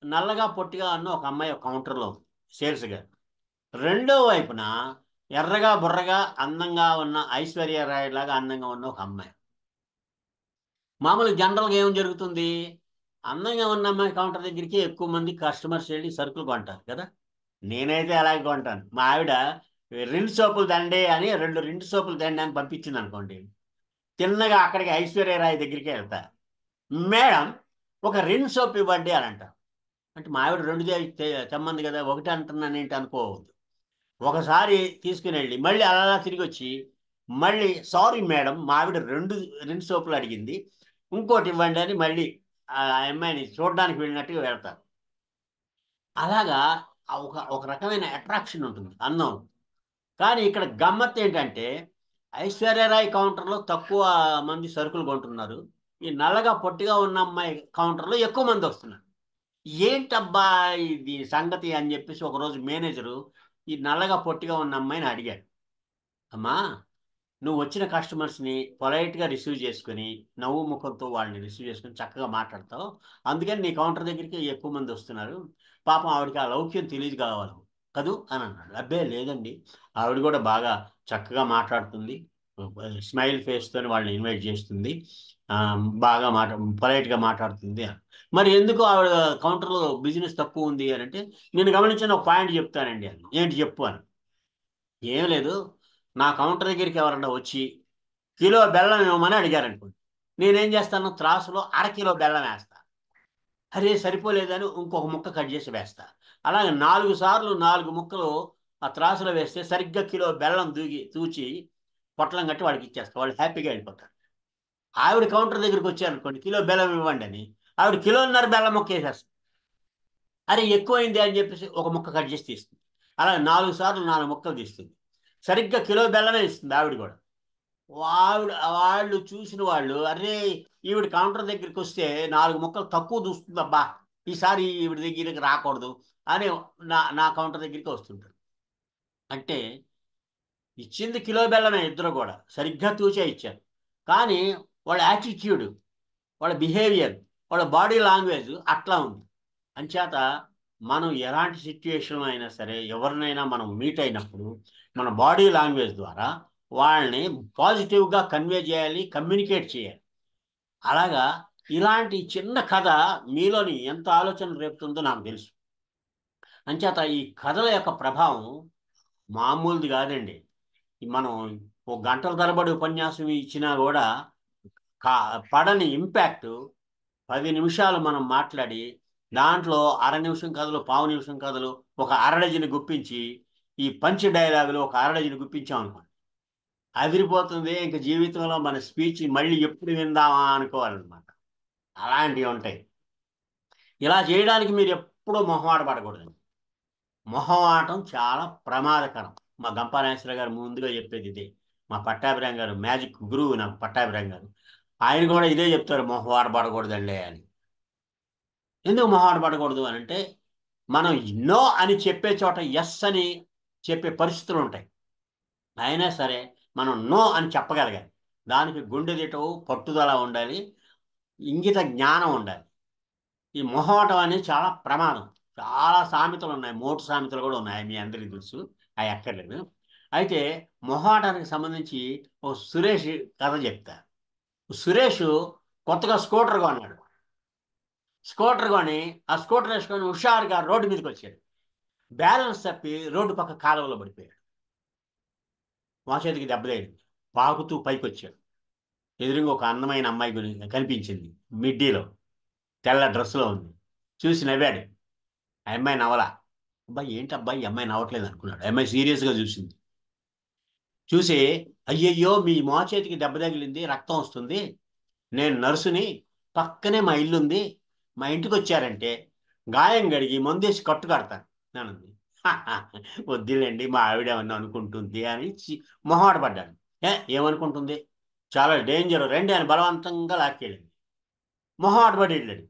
నల్లగా పొట్టిగా ఉన్న ఒక అమ్మాయి ఒక కౌంటర్లో ఉంది, సేల్స్గా. రెండో వైపున ఎర్రగా బుర్రగా అందంగా ఉన్న ఐశ్వర్య రాయ్ లాగా అందంగా ఉన్న ఒక అమ్మాయి. మామూలు జనరల్గా ఏం జరుగుతుంది? అందంగా ఉన్న అమ్మాయి కౌంటర్ దగ్గరికి ఎక్కువ మంది కస్టమర్స్ వెళ్ళి సరుకులు కొంటారు కదా. నేనైతే అలాగే కొంటాను. మా ఆవిడ 2 సోపులు దండే అని 2 2 సోపులు దండే అని పంపించింది అనుకోండి, తిన్నగా అక్కడికి ఐశ్వర్య రాయ్ దగ్గరికి వెళ్తా. మేడం ఒక 2 సోప్ ఇవ్వండి అని అంటారు. అంటే మా ఆవిడ 2 తెమ్మంది కదా, ఒకటి అంటున్నాను ఏంటి అనుకోవద్దు. ఒకసారి తీసుకుని వెళ్ళి మళ్ళీ అలా తిరిగి వచ్చి మళ్ళీ సారీ మేడం మా ఆవిడ 2 సోపులు అడిగింది, ఇంకోటి ఇవ్వండి అని మళ్ళీ ఆ అమ్మాయిని చూడడానికి వెళ్ళినట్టుగా వెళ్తారు. అలాగా ఒక రకమైన అట్రాక్షన్ ఉంటుంది, అందం. కానీ ఇక్కడ గమ్మత్ ఏంటంటే ఐశ్వర్యరాయ్ కౌంటర్లో తక్కువ మంది సరుకులు కొంటున్నారు, ఈ నల్లగా పొట్టిగా ఉన్న అమ్మాయి కౌంటర్లో ఎక్కువ మంది వస్తున్నారు. ఏంటబ్బా ఇది సంగతి అని చెప్పేసి ఒకరోజు మేనేజరు ఈ నల్లగా పొట్టిగా ఉన్న అమ్మాయిని అడిగాడు, అమ్మా నువ్వు వచ్చిన కస్టమర్స్ని పొలైట్గా రిసీవ్ చేసుకుని నవ్వు ముఖంతో వాళ్ళని రిసీవ్ చేసుకుని చక్కగా మాట్లాడతావు, అందుకని నీ కౌంటర్ దగ్గరికి ఎక్కువ మంది వస్తున్నారు, పాపం ఆవిడకి ఆ లౌక్యం తెలియదు కావాలి కదూ అని అన్నాడు. అబ్బే లేదండి, ఆవిడ కూడా బాగా చక్కగా మాట్లాడుతుంది, స్మైల్ ఫేస్తో వాళ్ళని ఇన్వైట్ చేస్తుంది, బాగా పొలైట్గా మాట్లాడుతుంది. మరి ఎందుకు ఆవిడ కౌంటర్లో బిజినెస్ తక్కువ ఉంది అని అంటే, నేను గమనించిన ఒక పాయింట్ చెప్తానండి అని. ఏంటి చెప్పు అని. ఏం లేదు, నా కౌంటర్ దగ్గరికి ఎవరన్నా వచ్చి కిలో బెల్లం ఇవ్వమని అడిగారనుకోండి, నేనేం చేస్తాను, త్రాసులో అరకిలో బెల్లం వేస్తా, అరే సరిపోలేదని ఇంకొక ముక్క కట్ చేసి వేస్తా. అలాగే 4 సార్లు 4 ముక్కలు ఆ త్రాసులో వేస్తే సరిగ్గా కిలో బెల్లం తూచి పొట్లం కట్టి వాడికి ఇచ్చేస్తా, వాళ్ళు హ్యాపీగా వెళ్ళిపోతారు. ఆవిడ కౌంటర్ దగ్గరికి వచ్చారనుకోండి, కిలో బెల్లం ఇవ్వండి అని, ఆవిడ కిలోన్నర బెల్లం ముక్క వేసేస్తుంది. అరే ఎక్కువైంది అని చెప్పేసి ఒక ముక్క కట్ చేసి తీస్తుంది. అలాగే 4 సార్లు 4 ముక్కలు తీస్తుంది, సరిగ్గా కిలో బెల్లమే ఇస్తుంది ఆవిడ కూడా. వాళ్ళు చూసిన వాళ్ళు, అరే ఈవిడ కౌంటర్ దగ్గరికి వస్తే 4 ముక్కలు తక్కువ చూస్తుందబ్బా, ఈసారి ఈవిడ దగ్గరికి రాకూడదు అని నా కౌంటర్ దగ్గరికి వస్తుంటారు. అంటే ఇచ్చింది కిలో బెల్లమే, ఇద్దరు కూడా సరిగ్గా తూచే ఇచ్చారు, కానీ వాళ్ళ యాటిట్యూడ్, వాళ్ళ బిహేవియర్, వాళ్ళ బాడీ లాంగ్వేజ్ అట్లా ఉంది. అంచేత మనం ఎలాంటి సిచ్యుయేషన్ అయినా సరే, ఎవరినైనా మనం మీట్ అయినప్పుడు మన బాడీ లాంగ్వేజ్ ద్వారా వాళ్ళని పాజిటివ్గా కన్వే చేయాలి, కమ్యూనికేట్ చేయాలి. అలాగా ఇలాంటి చిన్న కథ మీలోని ఎంత ఆలోచన రేపుతుందో నాకు తెలుసు. అంచేత ఈ కథల యొక్క ప్రభావం మామూలుది కాదండి. మనం ఒక గంటల తరబడి ఉపన్యాసం ఇచ్చినా కూడా పడని ఇంపాక్ట్ 10 నిమిషాలు మనం మాట్లాడి దాంట్లో అర నిమిషం కథలు, పావు నిమిషం కథలు, ఒక అరడజని గుప్పించి, ఈ పంచ్ డైలాగులు ఒక అరడజని గుప్పించాం అనుకోండి, అదిరిపోతుంది. ఇంక జీవితంలో మన స్పీచ్ మళ్ళీ ఎప్పుడు విందామా అనుకోవాలన్నమాట. అలాంటివి ఉంటాయి. ఇలా చేయడానికి మీరు ఎప్పుడూ మొహమాట పడకూడదండి. మొహమాటం చాలా ప్రమాదకరం. మా గంపానాశ్వర గారు ముందుగా చెప్పేది ఇదే. మా పట్టాభిరామ్ గారు, మ్యాజిక్ గురువు నాకు పట్టాభిరామ్ గారు, ఆయన కూడా ఇదే చెప్తారు, మొహమాట పడకూడదండి అని. ఎందుకు మొహమాట పడకూడదు అని అంటే, మనం నో అని చెప్పే చోట ఎస్ అని చెప్పే పరిస్థితులు ఉంటాయి. అయినా సరే మనం నో అని చెప్పగలగాలి. దానికి గుండె దిటవు, పట్టుదల ఉండాలి, ఇంగిత జ్ఞానం ఉండాలి. ఈ మొహమాటం అనేది చాలా ప్రమాదం. చాలా సామెతలు ఉన్నాయి, మోటు సామెతలు కూడా ఉన్నాయి, మీ అందరికీ తెలుసు, అవి అక్కర్లేదు. అయితే మొహమాటానికి సంబంధించి ఓ సురేష్ కథ చెప్తా. సురేష్ కొత్తగా స్కూటర్ కొన్నాడు. స్కూటర్ కొని ఆ స్కూటర్ వేసుకొని హుషారుగా రోడ్డు మీదకి వచ్చాడు. బ్యాలెన్స్ తప్పి రోడ్డు పక్క కాలువలో పడిపోయాడు. మా చేతికి దెబ్బతేయింది. పాకుతూ పైకి వచ్చాడు. ఎదురుగా ఒక అందమైన అమ్మాయి గురించి కనిపించింది, మిడ్డీలో తెల్ల డ్రెస్సులో ఉంది. చూసి నవ్వాడు. ఆ అమ్మాయి నవలా. అబ్బాయి ఏంటి అబ్బాయి ఈ అమ్మాయి నవ్వట్లేదు అనుకున్నాడు. అమ్మాయి సీరియస్గా చూసింది. చూసి, అయ్యయ్యో మీ చేతికి దెబ్బ తగిలింది, రక్తం వస్తుంది, నేను నర్సుని, పక్కనే మా ఇల్లు ఉంది, మా ఇంటికి వచ్చారంటే గాయం గడిగి మందేసి కట్టు కడతాను నేనుంది. వద్దులేండి మా ఆవిడ ఏమన్నా అనుకుంటుంది అని మొహమాట పడ్డాడు. ఏమనుకుంటుంది, చాలా డేంజర్ రండి అని బలవంతంగా లాక్కెళ్ళింది. మొహమాట పడి వెళ్ళాడు.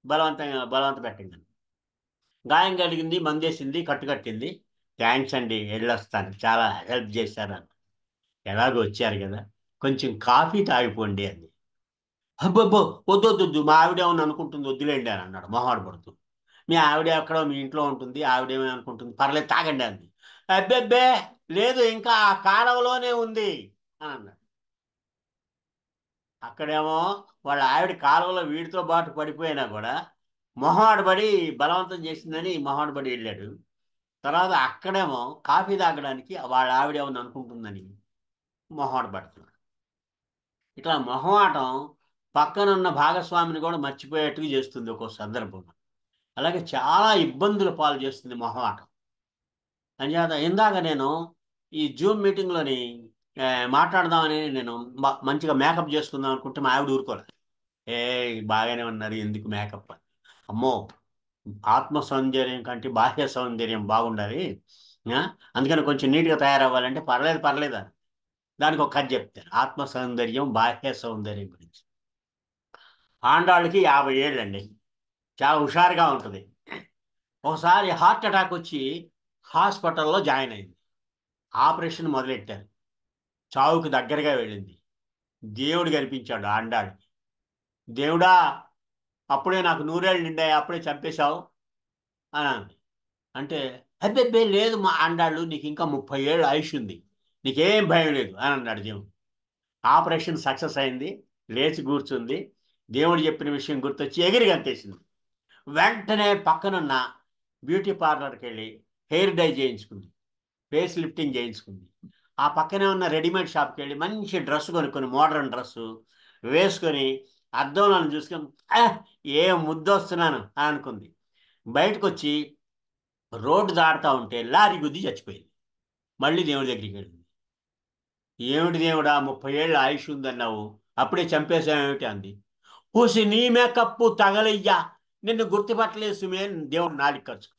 బలవంత పెట్టింది. గాయం కలిగింది, మందేసింది, కట్టింది. థ్యాంక్స్ అండి, వెళ్ళొస్తాను, చాలా హెల్ప్ చేశారు అని. ఎలాగో వచ్చారు కదా, కొంచెం కాఫీ తాగిపోండి అంది. అబ్బబ్బో వద్దు, మా ఆవిడ ఏమని అనుకుంటుంది, వద్దులేండి అని అన్నాడు మొహమాట పడుతూ. మీ ఆవిడ ఎక్కడో మీ ఇంట్లో ఉంటుంది, ఆవిడేమని అనుకుంటుంది, పర్లేదు తాగండి అంది. అబ్బెబ్బే లేదు, ఇంకా ఆ కాలంలోనే ఉంది అని అన్నాడు. అక్కడేమో వాళ్ళ ఆవిడ కాలువలో వీడితో పాటు పడిపోయినా కూడా మొహమాట పడి బలవంతం చేసిందని మొహమాట పడి వెళ్ళాడు. తర్వాత అక్కడేమో కాఫీ తాగడానికి వాళ్ళ ఆవిడ ఏమని అనుకుంటుందని మొహమాట పడుతున్నాడు. ఇట్లా మొహమాటం పక్కనున్న భాగస్వామిని కూడా మర్చిపోయేట్టుగా చేస్తుంది ఒక్కో సందర్భంలో. అలాగే చాలా ఇబ్బందుల పాలు చేస్తుంది మొహమాటం. అంచేత ఇందాక నేను ఈ జూమ్ మీటింగ్లోని మాట్లాడదామని నేను మంచిగా మేకప్ చేసుకుందాం అనుకుంటే మా ఆవిడ ఊరుకోలేదు. బాగానే ఉన్నారు, ఎందుకు మేకప్? అమ్మో, ఆత్మ సౌందర్యం కంటే బాహ్య సౌందర్యం బాగుండాలి, అందుకని కొంచెం నీట్గా తయారవ్వాలంటే పర్లేదు అని. దానికి ఒక కథ చెప్తాను, ఆత్మ సౌందర్యం బాహ్య సౌందర్యం గురించి. ఆండాళ్ళకి 50 ఏళ్ళండి, చాలా హుషారుగా ఉంటుంది. ఒకసారి హార్ట్ అటాక్ వచ్చి హాస్పిటల్లో జాయిన్ అయింది. ఆపరేషన్ మొదలెట్టారు. చావుకు దగ్గరగా వెళ్ళింది. దేవుడు కనిపించాడు అండాడు. దేవుడా, అప్పుడే నాకు 100 ఏళ్ళు నిండాయి, అప్పుడే చంపేశావు అని అంది. అంటే అబ్బే లేదు మా అండాళ్ళు, నీకు ఇంకా 30 ఏళ్ళు ఆయుష్ ఉంది, నీకేం భయం లేదు అని అన్నాడు దేవుడు. ఆపరేషన్ సక్సెస్ అయింది. లేచి కూర్చుంది. దేవుడు చెప్పిన విషయం గుర్తొచ్చి ఎగిరి గంతేసింది. వెంటనే పక్కనున్న బ్యూటీ పార్లర్కి వెళ్ళి హెయిర్ డై చేయించుకుంది, ఫేస్ లిఫ్టింగ్ చేయించుకుంది. ఆ పక్కనే ఉన్న రెడీమేడ్ షాప్కి వెళ్ళి మంచి డ్రెస్ కొనుక్కొని, మోడర్న్ డ్రెస్సు వేసుకొని అద్దంలో చూసుకొని ఏం ముద్దొస్తున్నాను అని అనుకుంది. బయటకు వచ్చి రోడ్డు దాడుతూ ఉంటే లారీ గుద్ది చచ్చిపోయింది. మళ్ళీ దేవుడి దగ్గరికి వెళ్ళింది. ఏమిటి దేవుడా, 30 ఏళ్ళ ఆయుష్ ఉందన్నావు, అప్పుడే చంపేశామేమిటి అంది. పూసి నీ మేకప్పు తగలయ్యా, నిన్ను గుర్తుపట్టలేదు సుమే, దేవుడు నాలుగు ఖర్చు.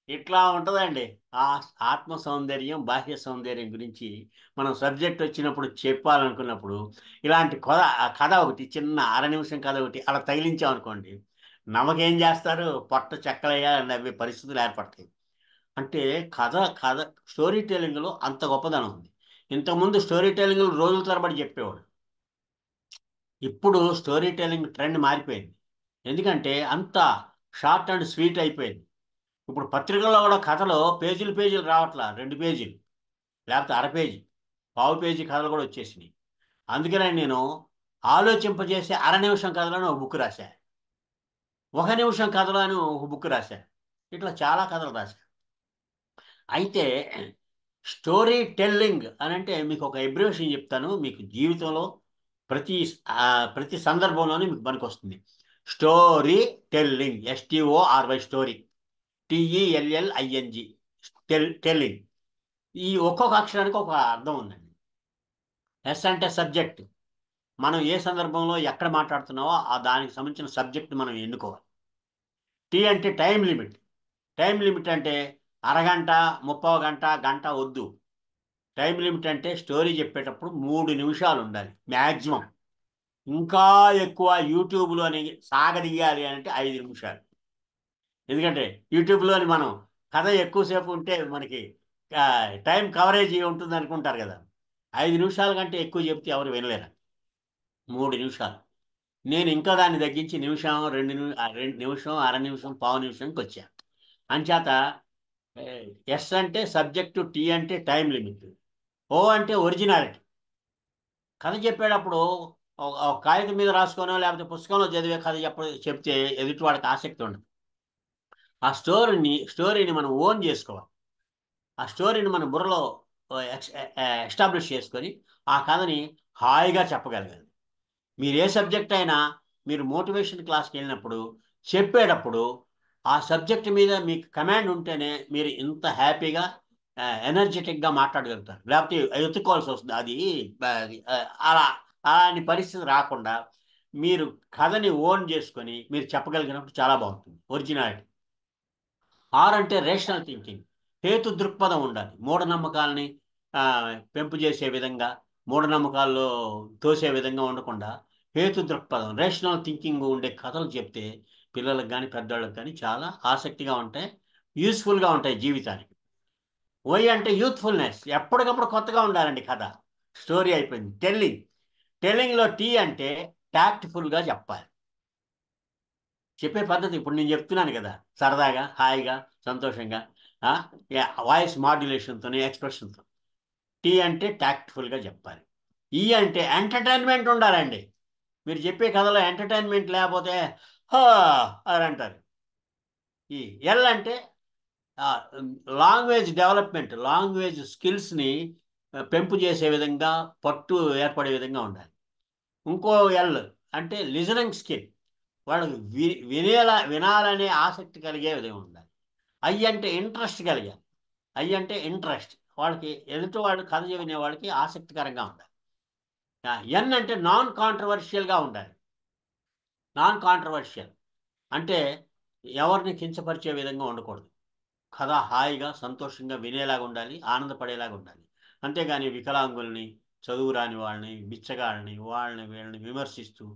ఇట్లా ఉంటుందండి ఆ ఆత్మ సౌందర్యం, బాహ్య సౌందర్యం గురించి మనం సబ్జెక్ట్ వచ్చినప్పుడు చెప్పాలనుకున్నప్పుడు ఇలాంటి కథ ఒకటి, చిన్న 1/2 నిమిషం కథ ఒకటి అలా తగిలించామనుకోండి, నమ్మకేం చేస్తారు, పొట్ట చెక్కలయ్యా నవ్వే పరిస్థితులు ఏర్పడతాయి. అంటే కథ స్టోరీ టెల్లింగ్లో అంత గొప్పదనం ఉంది. ఇంతకుముందు స్టోరీ టెల్లింగ్లు రోజుల తరబడి చెప్పేవాడు. ఇప్పుడు స్టోరీ టెల్లింగ్ ట్రెండ్ మారిపోయింది. ఎందుకంటే అంత షార్ట్ అండ్ స్వీట్ అయిపోయింది. ఇప్పుడు పత్రికల్లో కూడా కథలో పేజీలు రావట్లా, 2 పేజీలు లేకపోతే అర పేజీ, పావు పేజీ కథలు కూడా వచ్చేసినాయి. అందుకనే నేను ఆలోచింపజేసే 1/2 నిమిషం కథలను ఒక బుక్ రాశా, 1 నిమిషం కథలు అని ఒక బుక్ రాశా, ఇట్లా చాలా కథలు రాశా. అయితే స్టోరీ టెల్లింగ్ అని అంటే మీకు ఒక అబ్రివేషన్ చెప్తాను, మీకు జీవితంలో ప్రతి సందర్భంలోనే మీకు పనికొస్తుంది. Story telling, STORY, story, TELLING, telling. ఈ ఒక్కొక్క అక్షరానికి ఒక అర్థం ఉందండి. ఎస్ అంటే సబ్జెక్ట్, మనం ఏ సందర్భంలో ఎక్కడ మాట్లాడుతున్నావో దానికి సంబంధించిన సబ్జెక్ట్ మనం ఎన్నుకోవాలి. T అంటే టైం లిమిట్. టైం లిమిట్ అంటే అరగంట, 30 గంట, గంట వద్దు. టైం లిమిట్ అంటే స్టోరీ చెప్పేటప్పుడు 3 నిమిషాలు ఉండాలి మ్యాక్సిమం. ఇంకా ఎక్కువ యూట్యూబ్లోని సాగదీయాలి అంటే 5 నిమిషాలు. ఎందుకంటే యూట్యూబ్లోని మనం కథ ఎక్కువసేపు ఉంటే మనకి టైం కవరేజ్ ఉంటుంది అనుకుంటారు కదా. 5 నిమిషాల కంటే ఎక్కువ చెప్తే ఎవరు వినలేరు. 3 నిమిషాలు. నేను ఇంకా దాన్ని తగ్గించి నిమిషం, 2 నిమిషం, 1/2 నిమిషం, పావు నిమిషంకి వచ్చా. అంచేత ఎస్ అంటే సబ్జెక్టు, టీ అంటే టైం లిమిట్, ఓ అంటే ఒరిజినాలిటీ. కథ చెప్పేటప్పుడు ఒక కాగితం మీద రాసుకోనో లేకపోతే పుస్తకంలో చదివే కథ చెప్తే ఎదుటి వాడికి ఆసక్తి ఉండదు. ఆ స్టోరీని మనం ఓన్ చేసుకోవాలి. ఆ స్టోరీని మన బుర్రలో ఎస్టాబ్లిష్ చేసుకొని ఆ కథని హాయిగా చెప్పగలగాలి. మీరు ఏ సబ్జెక్ట్ అయినా మీరు మోటివేషన్ క్లాస్కి వెళ్ళినప్పుడు చెప్పేటప్పుడు ఆ సబ్జెక్ట్ మీద మీకు కమాండ్ ఉంటేనే మీరు ఇంత హ్యాపీగా ఎనర్జెటిక్గా మాట్లాడగలుగుతారు. లేకపోతే ఎత్తుకోవాల్సి వస్తుంది. అది అలాంటి పరిస్థితి రాకుండా మీరు కథని ఓన్ చేసుకొని మీరు చెప్పగలిగినప్పుడు చాలా బాగుంటుంది. ఒరిజినాలిటీ. ఆర్ అంటే రేషనల్ థింకింగ్, హేతు దృక్పథం ఉండాలి. మూఢనమ్మకాలని పెంపు చేసే విధంగా, మూఢనమ్మకాల్లో తోసే విధంగా ఉండకుండా హేతు దృక్పథం, రేషనల్ థింకింగ్ ఉండే కథలు చెప్తే పిల్లలకు కానీ పెద్దవాళ్ళకి కానీ చాలా ఆసక్తిగా ఉంటాయి, యూస్ఫుల్గా ఉంటాయి జీవితానికి. వై అంటే యూత్ఫుల్నెస్, ఎప్పటికప్పుడు కొత్తగా ఉండాలండి కథ. స్టోరీ అయిపోయింది. టెల్లింగ్లో టీ అంటే టాక్ట్ఫుల్గా చెప్పాలి. చెప్పే పద్ధతి ఇప్పుడు నేను చెప్తున్నాను కదా, సరదాగా, హాయిగా, సంతోషంగా, వాయిస్ మాడ్యులేషన్తో, ఎక్స్ప్రెషన్తో. టీ అంటే టాక్ట్ఫుల్గా చెప్పాలి. ఈ అంటే ఎంటర్టైన్మెంట్ ఉండాలండి. మీరు చెప్పే కథలో ఎంటర్టైన్మెంట్ లేకపోతే అని అంటారు. ఈ ఎల్ అంటే లాంగ్వేజ్ డెవలప్మెంట్, లాంగ్వేజ్ స్కిల్స్ని పెంపు చేసే విధంగా, పట్టు ఏర్పడే విధంగా ఉండాలి. ఇంకో ఎల్ అంటే లిజనింగ్ స్కిల్, వాళ్ళకి వినాలనే ఆసక్తి కలిగే విధంగా ఉండాలి. ఐ అంటే ఇంట్రెస్ట్ కలిగాలి. ఐ అంటే ఇంట్రెస్ట్, వాళ్ళకి ఎదుటి వాళ్ళు కథ వినే వాళ్ళకి ఆసక్తికరంగా ఉండాలి. ఎన్ అంటే నాన్ కాంట్రవర్షియల్గా ఉండాలి. నాన్ కాంట్రవర్షియల్ అంటే ఎవరిని కించపరిచే విధంగా ఉండకూడదు. కథ హాయిగా, సంతోషంగా వినేలాగా ఉండాలి, ఆనందపడేలాగా ఉండాలి. అంతేగాని వికలాంగుల్ని, చదువు రాని వాళ్ళని, బిచ్చగాళ్ళని, వీళ్ళని విమర్శిస్తూ,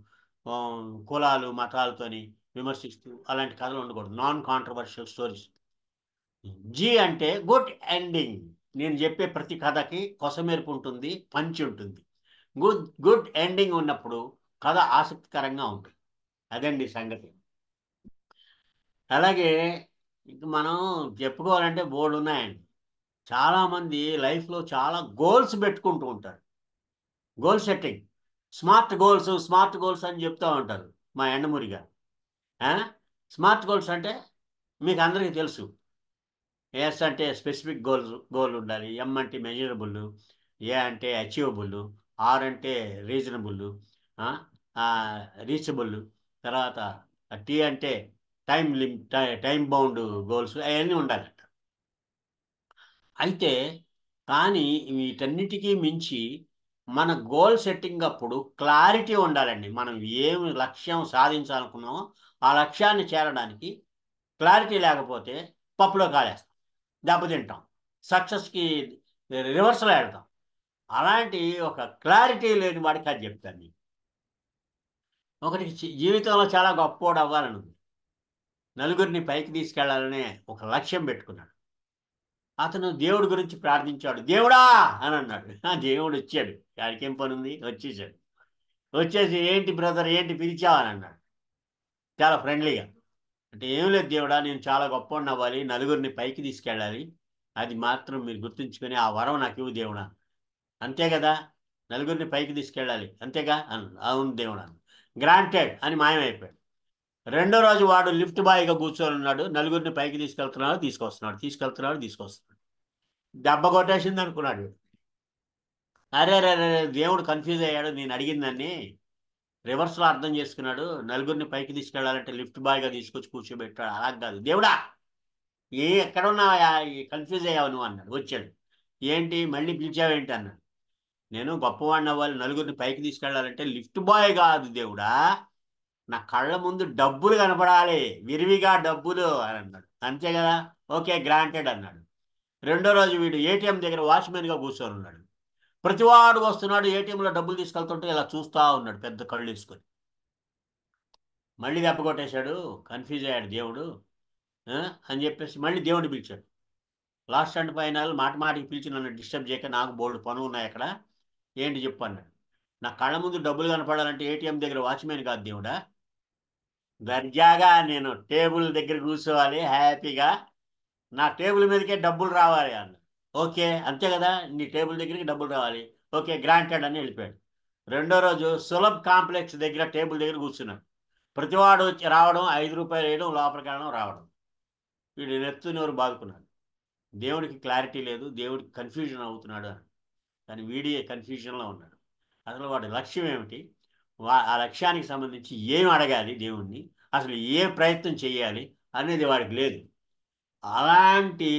కులాలు మతాలతోని విమర్శిస్తూ అలాంటి కథలు ఉండకూడదు. Non controversial stories. జీ అంటే గుడ్ ఎండింగ్. నేను చెప్పే ప్రతి కథకి కొసమెరుపు ఉంటుంది, పంచి ఉంటుంది. గుడ్ ఎండింగ్ ఉన్నప్పుడు కథ ఆసక్తికరంగా ఉంటుంది. అదండి సంగతి. అలాగే ఇంక మనం చెప్పుకోవాలంటే బోర్డు ఉన్నాయండి. చాలామంది లైఫ్లో చాలా గోల్స్ పెట్టుకుంటూ ఉంటారు. గోల్ సెట్టింగ్, స్మార్ట్ గోల్స్ అని చెప్తూ ఉంటారు మా ఎండమూరి గారు. స్మార్ట్ గోల్స్ అంటే మీకు అందరికీ తెలుసు. ఎస్ అంటే స్పెసిఫిక్ గోల్ ఉండాలి, ఎం అంటే మెజరబుల్, ఏ అంటే అచీవబుల్, ఆర్ అంటే రీజనబుల్, రీచబుల్, తర్వాత టీ అంటే టైం బౌండ్ గోల్స్ అవన్నీ ఉండాలంట. అయితే కానీ వీటన్నిటికీ మించి మన గోల్ సెట్టింగ్ అప్పుడు క్లారిటీ ఉండాలండి. మనం ఏమి లక్ష్యం సాధించాలనుకున్నామో ఆ లక్ష్యాన్ని చేరడానికి క్లారిటీ లేకపోతే పప్పులో కాలేస్తాం, దెబ్బతింటాం, సక్సెస్కి రివర్సల్ ఆడతాం. అలాంటి ఒక క్లారిటీ లేని వాడికి అది చెప్తాను నేను. ఒకటికి జీవితంలో చాలా గొప్పోడు అవ్వాలని ఉంది, నలుగురిని పైకి తీసుకెళ్లాలనే ఒక లక్ష్యం పెట్టుకున్నాడు. అతను దేవుడి గురించి ప్రార్థించాడు. దేవుడా అని అన్నాడు. దేవుడు వచ్చాడు. వాడికేం పని ఉంది, వచ్చేసాడు. వచ్చేసి ఏంటి బ్రదర్ ఏంటి పిలిచావని అన్నాడు చాలా ఫ్రెండ్లీగా. అంటే ఏం లేదు దేవుడా, నేను చాలా గొప్పవాడిని అవ్వాలి, నలుగురిని పైకి తీసుకెళ్ళాలి, అది మాత్రం మీరు గుర్తుంచుకొని ఆ వరం నాకు ఇవ్వు దేవుడా. అంతే కదా, నలుగురిని పైకి తీసుకెళ్ళాలి అంతేగా అన్నాడు. అవును దేవుడా. గ్రాంటెడ్ అని మాయమైపోయాడు. రెండో రోజు వాడు లిఫ్ట్ బాయ్గా కూర్చొని ఉన్నాడు. నలుగురిని పైకి తీసుకొస్తున్నాడు. దెబ్బ కొట్టేసింది అనుకున్నాడు. అరే రే రే దేవుడు కన్ఫ్యూజ్ అయ్యాడు, నేను అడిగిందాన్ని రివర్స్లో అర్థం చేసుకున్నాడు. నలుగురిని పైకి తీసుకెళ్లాలంటే లిఫ్ట్ బాయ్గా తీసుకొచ్చి కూర్చోబెట్టాడు. అలా కాదు దేవుడా, ఎక్కడ ఉన్నావా, కన్ఫ్యూజ్ అయ్యావు నువ్వు అన్నాడు. వచ్చాడు. ఏంటి మళ్ళీ పిలిచావేంటి అన్నాడు. నేను గొప్పవాడిని అవ్వాలి, నలుగురిని పైకి తీసుకెళ్లాలంటే లిఫ్ట్ బాయ్ కాదు దేవుడా, నా కళ్ళ ముందు డబ్బులు కనపడాలి, విరివిగా డబ్బులు అని అన్నాడు. అంతే కదా, ఓకే గ్రాంటెడ్ అన్నాడు. రెండో రోజు వీడు ఏటీఎం దగ్గర వాచ్మెన్గా కూర్చొని ఉన్నాడు. ప్రతివాడు వస్తున్నాడు, ఏటీఎంలో డబ్బులు తీసుకెళ్తుంటే ఇలా చూస్తూ ఉన్నాడు పెద్ద కళ్ళు వేసుకొని. మళ్ళీ దెబ్బ కొట్టేశాడు, కన్ఫ్యూజ్ అయ్యాడు దేవుడు అని చెప్పేసి మళ్ళీ దేవుడిని పిలిచాడు. లాస్ట్ అండ్ ఫైనల్ మాటికి పిలిచి నన్ను డిస్టర్బ్ చేయక, నాకు బోల్డ్ పనులు ఉన్నాయి అక్కడ, ఏంటి చెప్పు అన్నాడు. నా కళ్ళ ముందు డబ్బులు కనపడాలంటే ఏటీఎం దగ్గర వాచ్మెన్ కాదు దేవుడా, దర్జాగా నేను టేబుల్ దగ్గర కూర్చోవాలి హ్యాపీగా, నా టేబుల్ మీదకే డబ్బులు రావాలి అన్న. ఓకే అంతే కదా, నీ టేబుల్ దగ్గరికి డబ్బులు రావాలి, ఓకే గ్రాంటెడ్ అని వెళ్ళిపోయాడు. రెండో రోజు సులభ్ కాంప్లెక్స్ దగ్గర టేబుల్ దగ్గర కూర్చున్నాడు. ప్రతివాడు వచ్చి రావడం, 5 రూపాయలు వేయడం, లోపలికి వెళ్ళడం, రావడం. వీడు నెత్తునోరు బాదుకున్నాడు. దేవుడికి క్లారిటీ లేదు, దేవుడికి కన్ఫ్యూజన్ అవుతున్నాడు అని. కానీ వీడియే కన్ఫ్యూజన్లో ఉన్నాడు. అసలు వాడి లక్ష్యం ఏమిటి, ఆ లక్ష్యానికి సంబంధించి ఏం అడగాలి దేవుణ్ణి, అసలు ఏ ప్రయత్నం చేయాలి అనేది వాడికి లేదు. అలాంటి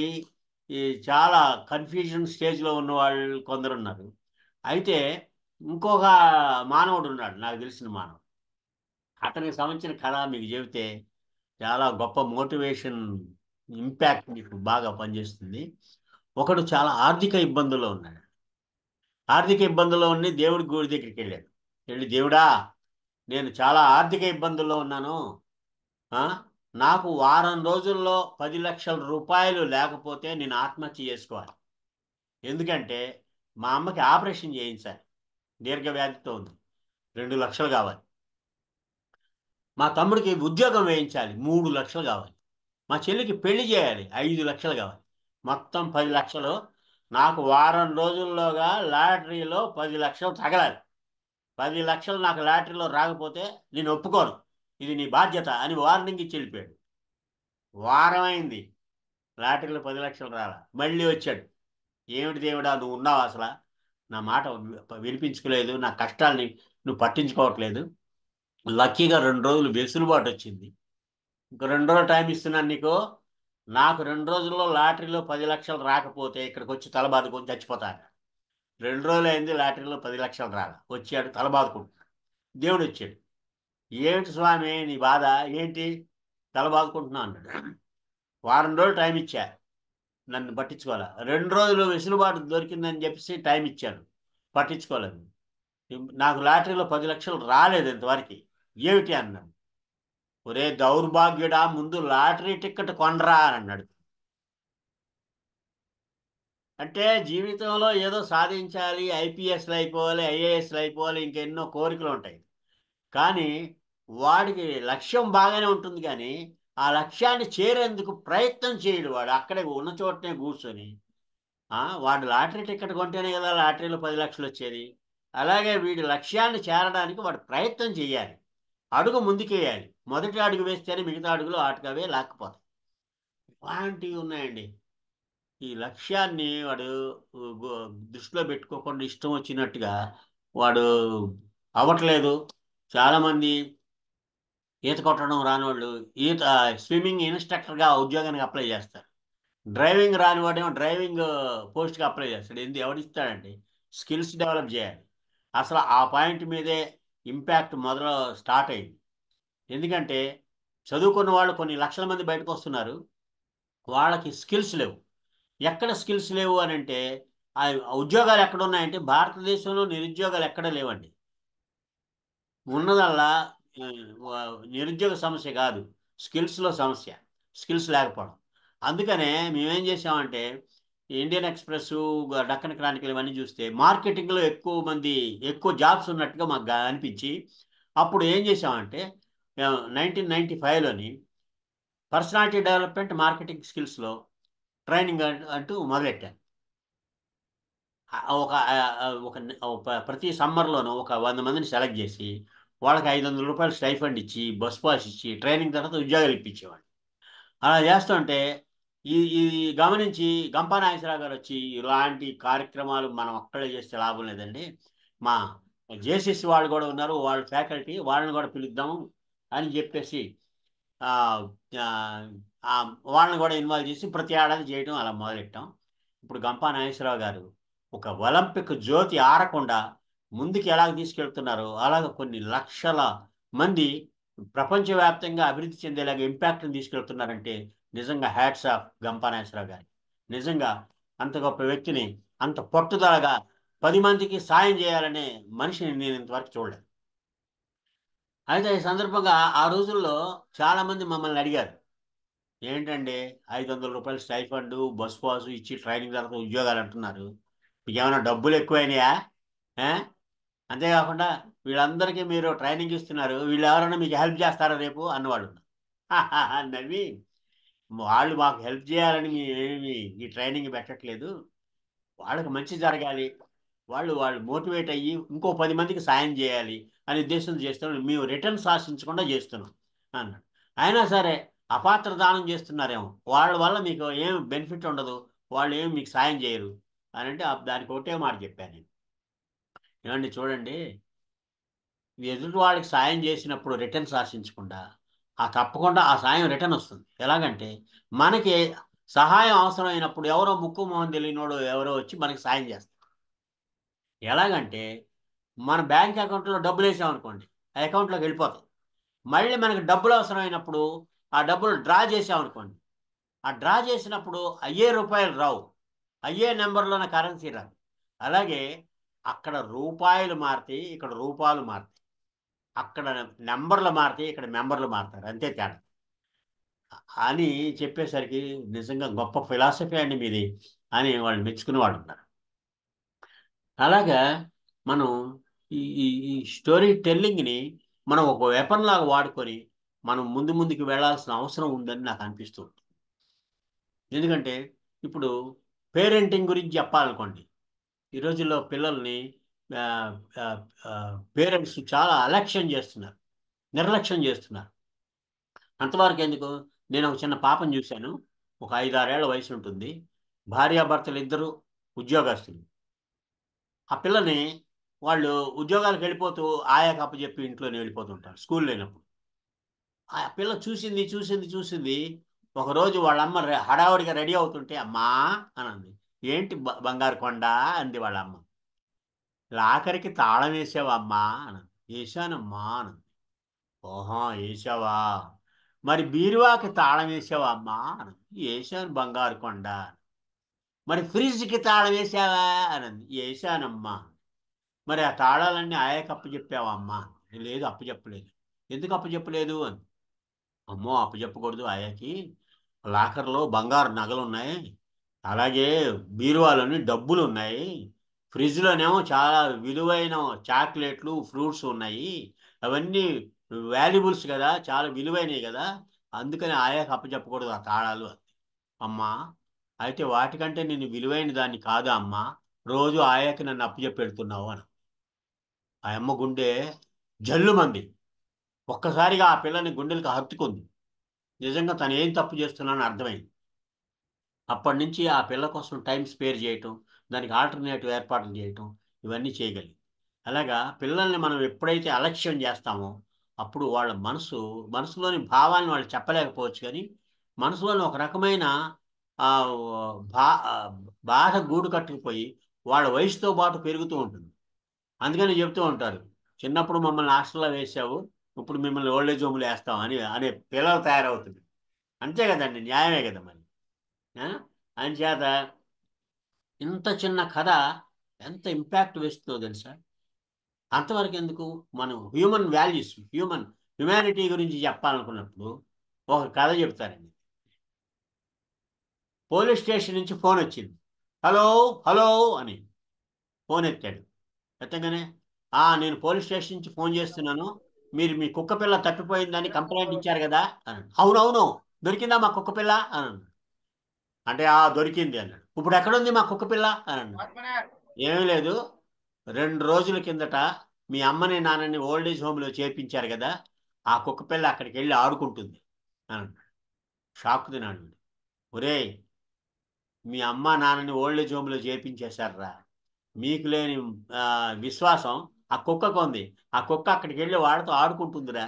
చాలా కన్ఫ్యూజన్ స్టేజ్లో ఉన్న వాళ్ళు కొందరు ఉన్నారు. అయితే ఇంకొక మానవుడు ఉన్నాడు, నాకు తెలిసిన మానవుడు. అతనికి సంబంధించిన కథ మీకు చెబితే చాలా గొప్ప మోటివేషన్ ఇంపాక్ట్ మీకు బాగా పనిచేస్తుంది. ఒకడు చాలా ఆర్థిక ఇబ్బందుల్లో ఉన్నాడు. ఆర్థిక ఇబ్బందుల్లో ఉండి దేవుడి గుడి దగ్గరికి వెళ్ళాడు. వెళ్ళి దేవుడా, నేను చాలా ఆర్థిక ఇబ్బందుల్లో ఉన్నాను, నాకు వారం రోజుల్లో 10 లక్షల రూపాయలు లేకపోతే నేను ఆత్మహత్య చేసుకోవాలి. ఎందుకంటే మా అమ్మకి ఆపరేషన్ చేయించాలి, దీర్ఘవ్యాధితో ఉంది, 2 లక్షలు కావాలి. మా తమ్ముడికి ఉద్యోగం వేయించాలి, 3 లక్షలు కావాలి. మా చెల్లికి పెళ్లి చేయాలి, 5 లక్షలు కావాలి. మొత్తం 10 లక్షలు. నాకు వారం రోజుల్లోగా లాటరీలో 10 లక్షలు తగలాలి. 10 లక్షలు నాకు లాటరీలో రాకపోతే నేను ఒప్పుకోను, ఇది నీ బాధ్యత అని వార్నింగ్ ఇచ్చి వెళ్ళిపోయాడు. వారం అయింది, లాటరీలో 10 లక్షలు రాలా. మళ్ళీ వచ్చాడు. ఏమిటి దేవుడా, నువ్వు ఉన్నావు, అసలు నా మాట వినిపించుకోలేదు, నా కష్టాలని నువ్వు పట్టించుకోవట్లేదు. లక్కీగా 2 రోజులు వెసులుబాటు వచ్చింది, ఇంకో 2 రోజులు టైం ఇస్తున్నాను నీకు. నాకు 2 రోజుల్లో లాటరీలో 10 లక్షలు రాకపోతే ఇక్కడికి వచ్చి తలబాదుకొని చచ్చిపోతాను. 2 రోజులు అయింది, లాటరీలో 10 లక్షలు రాలా. వచ్చాడు, తలబాదుకుంటున్నాడు. దేవుడు వచ్చాడు. ఏమిటి స్వామి నీ బాధ ఏంటి, తలబాదుకుంటున్నావు అన్నాడు. వారం రోజులు టైం ఇచ్చా, నన్ను పట్టించుకోవాలా. 2 రోజులు వెసులుబాటు దొరికిందని చెప్పేసి టైం ఇచ్చాను, పట్టించుకోలేదు. నాకు లాటరీలో 10 లక్షలు రాలేదు ఇంతవరకు, ఏమిటి అన్నాడు. ఒరే దౌర్భాగ్యుడా, ముందు లాటరీ టికెట్ కొనరా అని అన్నాడు. అంటే జీవితంలో ఏదో సాధించాలి, ఐపీఎస్లు అయిపోవాలి, ఐఏఎస్లు అయిపోవాలి, ఇంకెన్నో కోరికలు ఉంటాయి. కానీ వాడికి లక్ష్యం బాగానే ఉంటుంది, కానీ ఆ లక్ష్యాన్ని చేరేందుకు ప్రయత్నం చేయడు. వాడు అక్కడే ఉన్న చోటనే కూర్చొని వాడు లాటరీ టికెట్ కొంటేనే కదా లాటరీలో 10 లక్షలు వచ్చేది. అలాగే వీడి లక్ష్యాన్ని చేరడానికి వాడు ప్రయత్నం చేయాలి, అడుగు ముందుకేయాలి. మొదటి అడుగు వేస్తేనే మిగతా అడుగులు ఆటకవే లేకపోతాయి. అలాంటివి ఉన్నాయండి. ఈ లక్ష్యాన్ని వాడు దృష్టిలో పెట్టుకోకుండా ఇష్టం వచ్చినట్టుగా వాడు అవ్వట్లేదు. చాలామంది ఈత కొట్టడం రానివాళ్ళు స్విమ్మింగ్ ఇన్స్ట్రక్టర్గా ఉద్యోగానికి అప్లై చేస్తారు. డ్రైవింగ్ రానివాడేమో డ్రైవింగ్ పోస్ట్కి అప్లై చేస్తాడు. ఎవడిస్తాడండి? స్కిల్స్ డెవలప్ చేయాలి. అసలు ఆ పాయింట్ మీదే ఇంపాక్ట్ స్టార్ట్ అయింది. ఎందుకంటే చదువుకున్న వాళ్ళు కొన్ని లక్షల మంది బయటకు వస్తున్నారు, వాళ్ళకి స్కిల్స్ లేవు. ఎక్కడ స్కిల్స్ లేవు అని అంటే ఆ ఉద్యోగాలు ఎక్కడ ఉన్నాయంటే భారతదేశంలో నిరుద్యోగాలు ఎక్కడ లేవండి. ఉన్నదల్లా నిరుద్యోగ సమస్య కాదు, స్కిల్స్లో సమస్య, స్కిల్స్ లేకపోవడం. అందుకనే మేమేం చేసామంటే ఇండియన్ ఎక్స్ప్రెస్, డక్కన్ క్రానికల్ ఇవన్నీ చూస్తే మార్కెటింగ్లో ఎక్కువ జాబ్స్ ఉన్నట్టుగా మాకు అనిపించి అప్పుడు ఏం చేసామంటే 1995లోని పర్సనాలిటీ డెవలప్మెంట్ మార్కెటింగ్ స్కిల్స్లో ట్రైనింగ్ అంటూ మొదలెట్టాను. ప్రతి సమ్మర్లోనూ ఒక 100 మందిని సెలెక్ట్ చేసి వాళ్ళకి 500 రూపాయలు స్టైఫండ్ ఇచ్చి బస్ పాస్ ఇచ్చి ట్రైనింగ్ తర్వాత ఉద్యోగాలు ఇప్పించేవాడు. అలా చేస్తుంటే ఇది గమనించి గంపా నాగేశ్వరరావు గారు వచ్చి ఇలాంటి కార్యక్రమాలు మనం ఒక్కడే చేస్తే లాభం లేదండి, మా జేసీసీ వాళ్ళు కూడా ఉన్నారు, వాళ్ళ ఫ్యాకల్టీ, వాళ్ళని కూడా పిలుద్దాము అని చెప్పేసి వాళ్ళని కూడా ఇన్వాల్వ్ చేసి ప్రతి ఏడాది చేయడం అలా మొదలెట్టాం. ఇప్పుడు గంపా నాగేశ్వరరావు గారు ఒక ఒలింపిక్ జ్యోతి ఆరకుండా ముందుకు ఎలాగ తీసుకెళ్తున్నారో అలాగ కొన్ని లక్షల మంది ప్రపంచవ్యాప్తంగా అభివృద్ధి చెందేలాగా ఇంపాక్ట్ని తీసుకెళ్తున్నారంటే నిజంగా హ్యాట్స్ ఆఫ్ గంపా నాగేశ్వరరావు గారి. నిజంగా అంత గొప్ప వ్యక్తిని, అంత పట్టుదలగా 10 మందికి సాయం చేయాలనే మనిషిని నేను ఇంతవరకు చూడలేదు. అయితే ఈ సందర్భంగా ఆ రోజుల్లో చాలామంది మమ్మల్ని అడిగారు, ఏంటంటే 500 రూపాయలు స్టైఫండ్ బస్ పాసు ఇచ్చి ట్రైనింగ్ తర్వాత ఉద్యోగాలు అంటున్నారు, మీకు ఏమైనా డబ్బులు ఎక్కువైనాయా? అంతేకాకుండా వీళ్ళందరికీ మీరు ట్రైనింగ్ ఇస్తున్నారు, వీళ్ళు ఎవరైనా మీకు హెల్ప్ చేస్తారా రేపు అన్నవాళ్ళు. నవ్వి, వాళ్ళు మాకు హెల్ప్ చేయాలని మేమేమి ఈ ట్రైనింగ్ పెట్టట్లేదు, వాళ్ళకి మంచి జరగాలి, వాళ్ళు మోటివేట్ అయ్యి ఇంకో 10 మందికి సాయం చేయాలి అనే ఉద్దేశంతో చేస్తున్నాం, మేము రిటర్న్స్ ఆశించకుండా చేస్తున్నాం అన్నాడు. అయినా సరే అపాత్ర దానం చేస్తున్నారేమో, వాళ్ళ వల్ల మీకు ఏం బెనిఫిట్ ఉండదు, వాళ్ళు ఏమి మీకు సాయం చేయరు అని అంటే దానికి ఒకటే మాట చెప్పాను నేను. ఏమండి చూడండి, ఎదుటి వాళ్ళకి సాయం చేసినప్పుడు రిటర్న్స్ ఆశించకుండా తప్పకుండా ఆ సాయం రిటర్న్ వస్తుంది. ఎలాగంటే మనకి సహాయం అవసరమైనప్పుడు ఎవరో ముక్కు మొహం తెలియనోడు ఎవరో వచ్చి మనకి సాయం చేస్తారు. ఎలాగంటే మన బ్యాంక్ అకౌంట్లో డబ్బులు వేసామనుకోండి, ఆ అకౌంట్లోకి వెళ్ళిపోతాయి. మళ్ళీ మనకి డబ్బులు అవసరమైనప్పుడు ఆ డబ్బులు డ్రా చేసామనుకోండి, ఆ డ్రా చేసినప్పుడు అయ్యే రూపాయలు రావు, అయ్యే నెంబర్లోనే కరెన్సీ రాదు. అలాగే అక్కడ రూపాయలు మారుతాయి, ఇక్కడ రూపాయలు మారుతాయి, అక్కడ నెంబర్లు మారుతాయి, ఇక్కడ మెంబర్లు మారుతారు, అంతే తేడా అని చెప్పేసరికి నిజంగా గొప్ప ఫిలాసఫీ అండి మీది అని వాళ్ళు మెచ్చుకునే వాళ్ళు ఉన్నారు. అలాగా మనం ఈ స్టోరీ టెల్లింగ్ని మనం ఒక వెపన్ లాగా వాడుకొని మనం ముందుకు వెళ్ళాల్సిన అవసరం ఉందని నాకు అనిపిస్తుంది. ఎందుకంటే ఇప్పుడు పేరెంటింగ్ గురించి చెప్పాలనుకోండి, ఈ రోజుల్లో పిల్లల్ని పేరెంట్స్ చాలా నిర్లక్ష్యం చేస్తున్నారు. అంతవరకు ఎందుకు, నేను ఒక చిన్న పాపను చూశాను, ఒక 5-6 ఏళ్ల వయసు ఉంటుంది, భార్యాభర్తలు ఇద్దరు ఉద్యోగస్తులు. ఆ పిల్లని వాళ్ళు ఉద్యోగాలకు వెళ్ళిపోతూ ఆయాకు అప్పచెప్పి ఇంట్లోనే వెళ్ళిపోతుంటారు స్కూల్ లేనప్పుడు. ఆ పిల్ల చూసింది ఒకరోజు వాళ్ళమ్మ హడావుడిగా రెడీ అవుతుంటే అమ్మా అనంది. ఏంటి బంగారు కొండ అంది వాళ్ళమ్మ. ఆఖరికి తాళం వేసావా అమ్మా అనంది. వేసానమ్మా అనంది. ఓహో వేసావా, మరి బీరువాకి తాళం వేసావా అమ్మా అనంది. వేసాను బంగారు కొండ. మరి ఫ్రిడ్జ్కి తాళం వేసావా అనంది. వేసానమ్మా. మరి ఆ తాళాలన్నీ ఆయాకి అప్పచెప్పావా అమ్మా? లేదు అప్పచెప్పలేదు. ఎందుకు అప్పచెప్పలేదు అని. అమ్మో అప్పచెప్పకూడదు, ఆయాకి లాకర్లో బంగారు నగలు ఉన్నాయి, అలాగే బీరువాలోని డబ్బులు ఉన్నాయి, ఫ్రిడ్జ్లోనేమో చాలా విలువైన చాక్లెట్లు ఫ్రూట్స్ ఉన్నాయి, అవన్నీ వాల్యుబుల్స్ కదా, చాలా విలువైనవి కదా, అందుకని ఆయాకి అప్పచెప్పకూడదు ఆ తాళాలు అంది. అమ్మా, అయితే వాటికంటే నేను విలువైన దాన్ని కాదా అమ్మా రోజు ఆయాకి నన్ను అప్పచెప్పెడుతున్నావు అని. ఆ అమ్మ గుండె జల్లుమంది. ఒక్కసారిగా ఆ పిల్లని గుండెలకు హత్తుకుంది. నిజంగా తను ఏం తప్పు చేస్తున్నానని అర్థమైంది. అప్పటి నుంచి ఆ పిల్ల కోసం టైం స్పేర్ చేయటం, దానికి ఆల్టర్నేటివ్ ఏర్పాట్లు చేయటం, ఇవన్నీ చేయగలిగింది. అలాగా పిల్లల్ని మనం ఎప్పుడైతే అలక్ష్యం చేస్తామో అప్పుడు వాళ్ళ మనసులోని భావాన్ని వాళ్ళు చెప్పలేకపోవచ్చు, కానీ మనసులోని ఒక రకమైన ఆ, బా ఆ, బాధ గూడు కట్టుకుపోయి వాళ్ళ వయసుతో పాటు పెరుగుతూ ఉంటుంది. అందుకని చెప్తూ ఉంటారు, చిన్నప్పుడు మమ్మల్ని హాస్టల్లో వేసావు, ఇప్పుడు మిమ్మల్ని ఓల్డేజ్ హోమ్లో వేస్తాం అని అనే పిల్లలు తయారవుతుంది. అంతే కదండి, న్యాయమే కదా మరి. ఆ? అంచేత ఇంత చిన్న కథ ఎంత ఇంపాక్ట్ వేస్తుందో తెలుసా. అంతవరకు ఎందుకు, మనం హ్యూమన్ వాల్యూస్, హ్యుమానిటీ గురించి చెప్పాలనుకున్నప్పుడు ఒక కథ చెప్తారండి. పోలీస్ స్టేషన్ నుంచి ఫోన్ వచ్చింది. హలో హలో అని ఫోన్ ఎత్తాడు. ఎత్తగానే, నేను పోలీస్ స్టేషన్ నుంచి ఫోన్ చేస్తున్నాను, మీరు మీ కుక్క పిల్ల తప్పిపోయిందని కంప్లైంట్ ఇచ్చారు కదా అని. అవునవును, దొరికిందా మా కుక్క పిల్ల అని. అంటే దొరికింది అన్నాడు. ఇప్పుడు ఎక్కడుంది మా కుక్క పిల్ల అని అన్నాడు. ఏమీ లేదు, 2 రోజుల కిందట మీ అమ్మని నాన్నని ఓల్డేజ్ హోమ్లో చేర్పించారు కదా, ఆ కుక్క పిల్ల అక్కడికి వెళ్ళి ఆడుకుంటుంది అని అన్నాడు. షాక్ తిన్నాడు. ఒరేయ్, మీ అమ్మ నాన్నని ఓల్డేజ్ హోమ్లో చేర్పించేశారా, మీకు లేని విశ్వాసం ఆ కుక్కకు ఉంది, ఆ కుక్క అక్కడికి వెళ్ళి వాడితో ఆడుకుంటుందిరా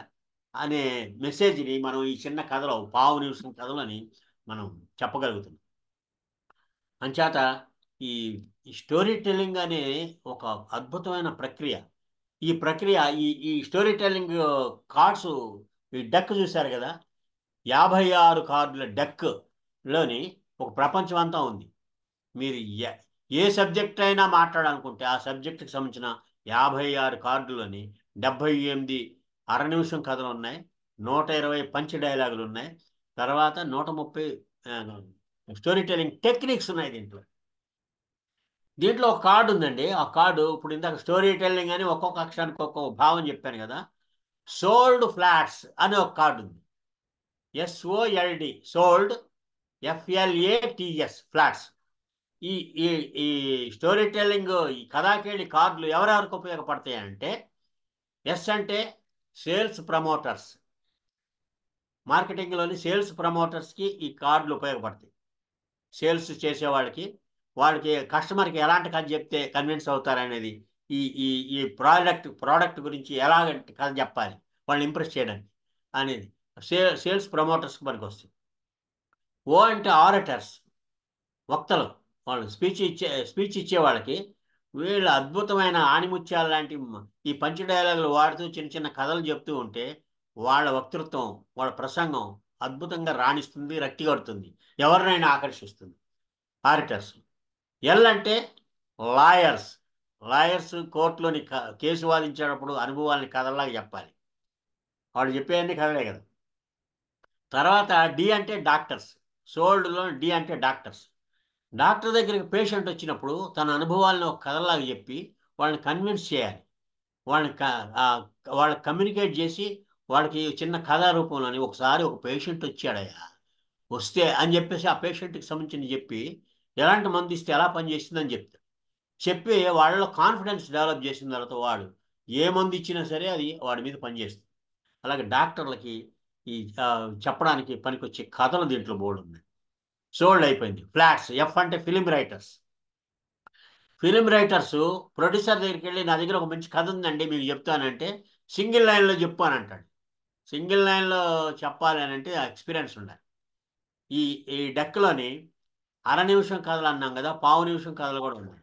అనే మెసేజ్ని మనం ఈ చిన్న కథలో, పావు నిమిషం కథలోని మనం చెప్పగలుగుతున్నాం. అంచేత ఈ స్టోరీ టెల్లింగ్ అనే ఒక అద్భుతమైన ప్రక్రియ. ఈ ప్రక్రియ, ఈ స్టోరీ టెల్లింగ్ కార్డ్స్, ఈ డెక్ చూశారు కదా, 56 కార్డుల డెక్లోని ఒక ప్రపంచం అంతా ఉంది. మీరు ఏ సబ్జెక్ట్ అయినా మాట్లాడాలనుకుంటే ఆ సబ్జెక్టుకి సంబంధించిన 56 కార్డులని 78 అర నిమిషం కథలు ఉన్నాయి, 120 పంచ్ డైలాగులు ఉన్నాయి, తర్వాత 130 స్టోరీ టెల్లింగ్ టెక్నిక్స్ ఉన్నాయి. దీంట్లో ఒక కార్డు ఉందండి. ఆ కార్డు, ఇప్పుడు ఇందాక స్టోరీ టెల్లింగ్ అని ఒక్కొక్క అక్షరానికి ఒక్కొక్క భావం చెప్పాను కదా, సోల్డ్ ఫ్లాట్స్ అని ఒక కార్డు ఉంది. SOLD, sold, FLATS, flats. ఈ ఈ ఈ స్టోరీ టెల్లింగ్, ఈ కథాకేళి కార్డులు ఎవరెవరికి ఉపయోగపడతాయి అంటే, ఎస్ అంటే సేల్స్ ప్రమోటర్స్, మార్కెటింగ్లోని సేల్స్ ప్రమోటర్స్కి ఈ కార్డులు ఉపయోగపడతాయి. సేల్స్ చేసే వాళ్ళకి కస్టమర్కి ఎలాంటి కథ చెప్తే కన్విన్స్ అవుతారనేది, ఈ ఈ ఈ ప్రోడక్ట్ గురించి ఎలాంటి కథ చెప్పాలి వాళ్ళని ఇంప్రెస్ చేయడానికి అనేది సేల్స్ ప్రమోటర్స్కి పనికి వస్తుంది. ఓ అంటే ఆరేటర్స్, వక్తలు, వాళ్ళు స్పీచ్ ఇచ్చే వాళ్ళకి వీళ్ళు అద్భుతమైన ఆణిముత్యాలు లాంటి ఈ పంచ్ డైలాగులు వాడుతూ చిన్న చిన్న కథలు చెప్తూ ఉంటే వాళ్ళ వక్తృత్వం, వాళ్ళ ప్రసంగం అద్భుతంగా రాణిస్తుంది, రక్తి కడుతుంది, ఎవరినైనా ఆకర్షిస్తుంది. ఆరిటర్స్. ఎల్ అంటే లాయర్స్ కోర్టులోని కేసు వాదించేటప్పుడు అనుభవాల్ని కథల్లాగా చెప్పాలి, వాళ్ళు చెప్పేవన్నీ కథలే కదా. తర్వాత డి అంటే డాక్టర్స్, సోల్డ్లో డి అంటే డాక్టర్స్. డాక్టర్ దగ్గరికి పేషెంట్ వచ్చినప్పుడు తన అనుభవాలను ఒక కథలాగా చెప్పి వాళ్ళని కన్విన్స్ చేయాలి, వాళ్ళకి కమ్యూనికేట్ చేసి వాళ్ళకి చిన్న కథా రూపంలోని, ఒకసారి ఒక పేషెంట్ వచ్చాడయ్యా, వస్తే అని చెప్పేసి ఆ పేషెంట్కి సంబంధించి చెప్పి ఎలాంటి మందు ఇస్తే ఎలా పనిచేస్తుందని చెప్పి వాళ్ళలో కాన్ఫిడెన్స్ డెవలప్ చేసిన తర్వాత వాడు ఏ మందు ఇచ్చినా సరే అది వాడి మీద పనిచేస్తుంది. అలాగే డాక్టర్లకి ఈ చెప్పడానికి పనికొచ్చే కథలు దీంట్లో బోర్డు ఉన్నాయి. సోల్డ్ అయిపోయింది. ఫ్లాట్స్, ఎఫ్ అంటే ఫిలిం రైటర్స్. ప్రొడ్యూసర్ దగ్గరికి వెళ్ళి నా దగ్గర ఒక మంచి కథ ఉందండి మీకు చెప్తానంటే, సింగిల్ లైన్లో చెప్పు అని అంటాడు. సింగిల్ లైన్లో చెప్పాలి అని అంటే ఎక్స్పీరియన్స్ ఉండాలి. ఈ డెక్లోని అర నిమిషం కథలు అన్నాం కదా, పావు నిమిషం కథలు కూడా ఉన్నాయి.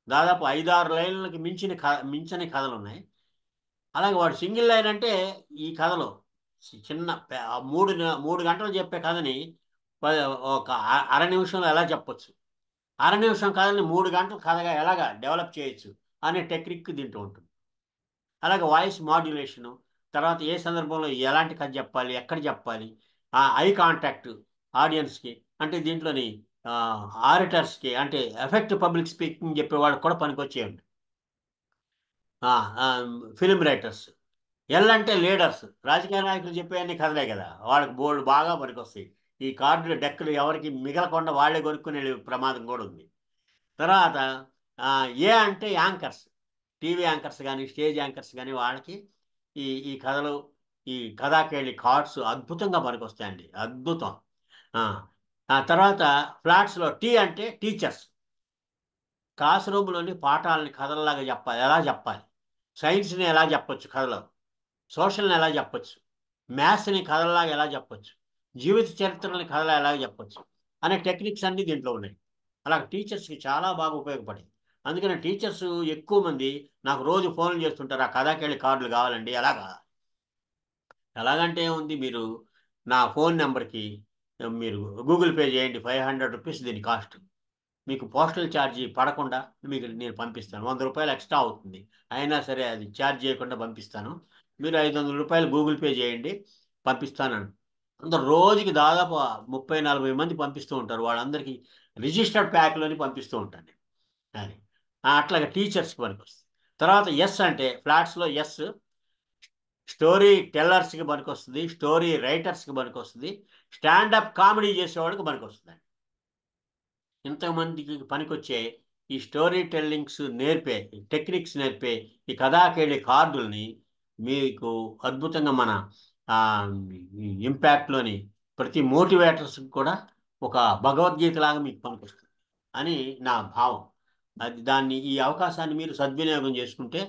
దాదాపు 5-6 లైన్లకి మించని కథలు ఉన్నాయి. అలాగే వాడు సింగిల్ లైన్ అంటే ఈ కథలో చిన్న 3 గంటలు చెప్పే కథని ఒక అర నిమిషంలో ఎలా చెప్పొచ్చు, అర నిమిషం కథని 3 గంటల కథగా ఎలాగా డెవలప్ చేయొచ్చు అనే టెక్నిక్ దీంట్లో ఉంటుంది. అలాగే వాయిస్ మాడ్యులేషను, తర్వాత ఏ సందర్భంలో ఎలాంటి కథ చెప్పాలి, ఎక్కడ చెప్పాలి, ఐ కాంటాక్ట్ ఆడియన్స్కి, అంటే దీంట్లోని ఆరిటర్స్కి అంటే ఎఫెక్టివ్ పబ్లిక్ స్పీకింగ్ చెప్పేవాళ్ళకి కూడా పనికొచ్చేయండి. Film writers. ఎల్ అంటే లీడర్స్, రాజకీయ నాయకులు చెప్పేవన్నీ కథలే కదా, వాళ్ళకి బోల్డ్ బాగా పనికొస్తాయి. ఈ కార్డులు డెక్కులు ఎవరికి మిగలకుండా వాళ్ళే కొనుక్కునే ప్రమాదం కూడా ఉంది. తర్వాత ఏ అంటే యాంకర్స్, టీవీ యాంకర్స్ కానీ స్టేజ్ యాంకర్స్ కానీ వాళ్ళకి ఈ కథలు, ఈ కథాకేళి కార్డ్స్ అద్భుతంగా పనికొస్తాయండి, అద్భుతం. తర్వాత ఫ్లాట్స్లో టీ అంటే టీచర్స్, క్లాస్ రూమ్లోని పాఠాలని కథల్లాగా చెప్పాలి, ఎలా చెప్పాలి, సైన్స్ని ఎలా చెప్పొచ్చు కథలో, సోషల్ని ఎలా చెప్పొచ్చు, మ్యాథ్స్ని కథల్లాగా ఎలా చెప్పొచ్చు, జీవిత చరిత్రని కథలా ఎలా చెప్పొచ్చు అనే టెక్నిక్స్ అన్నీ దీంట్లో ఉన్నాయి. అలా టీచర్స్కి చాలా బాగా ఉపయోగపడాయి. అందుకని టీచర్స్ ఎక్కువ మంది నాకు రోజు ఫోన్లు చేస్తుంటారు, ఆ కథాకెళ్ళి కార్డులు కావాలండి. ఎలాగంటే ఏముంది, మీరు నా ఫోన్ నెంబర్కి మీరు గూగుల్ పే చేయండి, 500 రూపీస్ దీని కాస్ట్, మీకు పోస్టల్ ఛార్జీ పడకుండా మీకు నేను పంపిస్తాను. 100 రూపాయలు ఎక్స్ట్రా అవుతుంది, అయినా సరే అది ఛార్జ్ చేయకుండా పంపిస్తాను. మీరు 500 రూపాయలు గూగుల్ పే చేయండి, పంపిస్తానని. అందరు రోజుకి దాదాపు 30-40 మంది పంపిస్తూ ఉంటారు. వాళ్ళందరికీ రిజిస్టర్డ్ ప్యాక్లోని పంపిస్తూ ఉంటాను అది. అట్లాగే టీచర్స్కి పనికొస్తుంది. తర్వాత ఎస్ అంటే ఫ్లాట్స్లో ఎస్, స్టోరీ టెల్లర్స్కి పనికొస్తుంది, స్టోరీ రైటర్స్కి పనికొస్తుంది, స్టాండప్ కామెడీ చేసేవాడికి పనికొస్తుంది. ఇంతమందికి పనికొచ్చే ఈ స్టోరీ టెల్లింగ్స్ నేర్పే, టెక్నిక్స్ నేర్పే ఈ కథాకేళి కార్డుల్ని మీకు అద్భుతంగా మన ఇంపాక్ట్లోని ప్రతి మోటివేటర్స్కి కూడా ఒక భగవద్గీతలాగా మీకు పనికొస్తుంది అని నా భావం. అది ఈ అవకాశాన్ని మీరు సద్వినియోగం చేసుకుంటే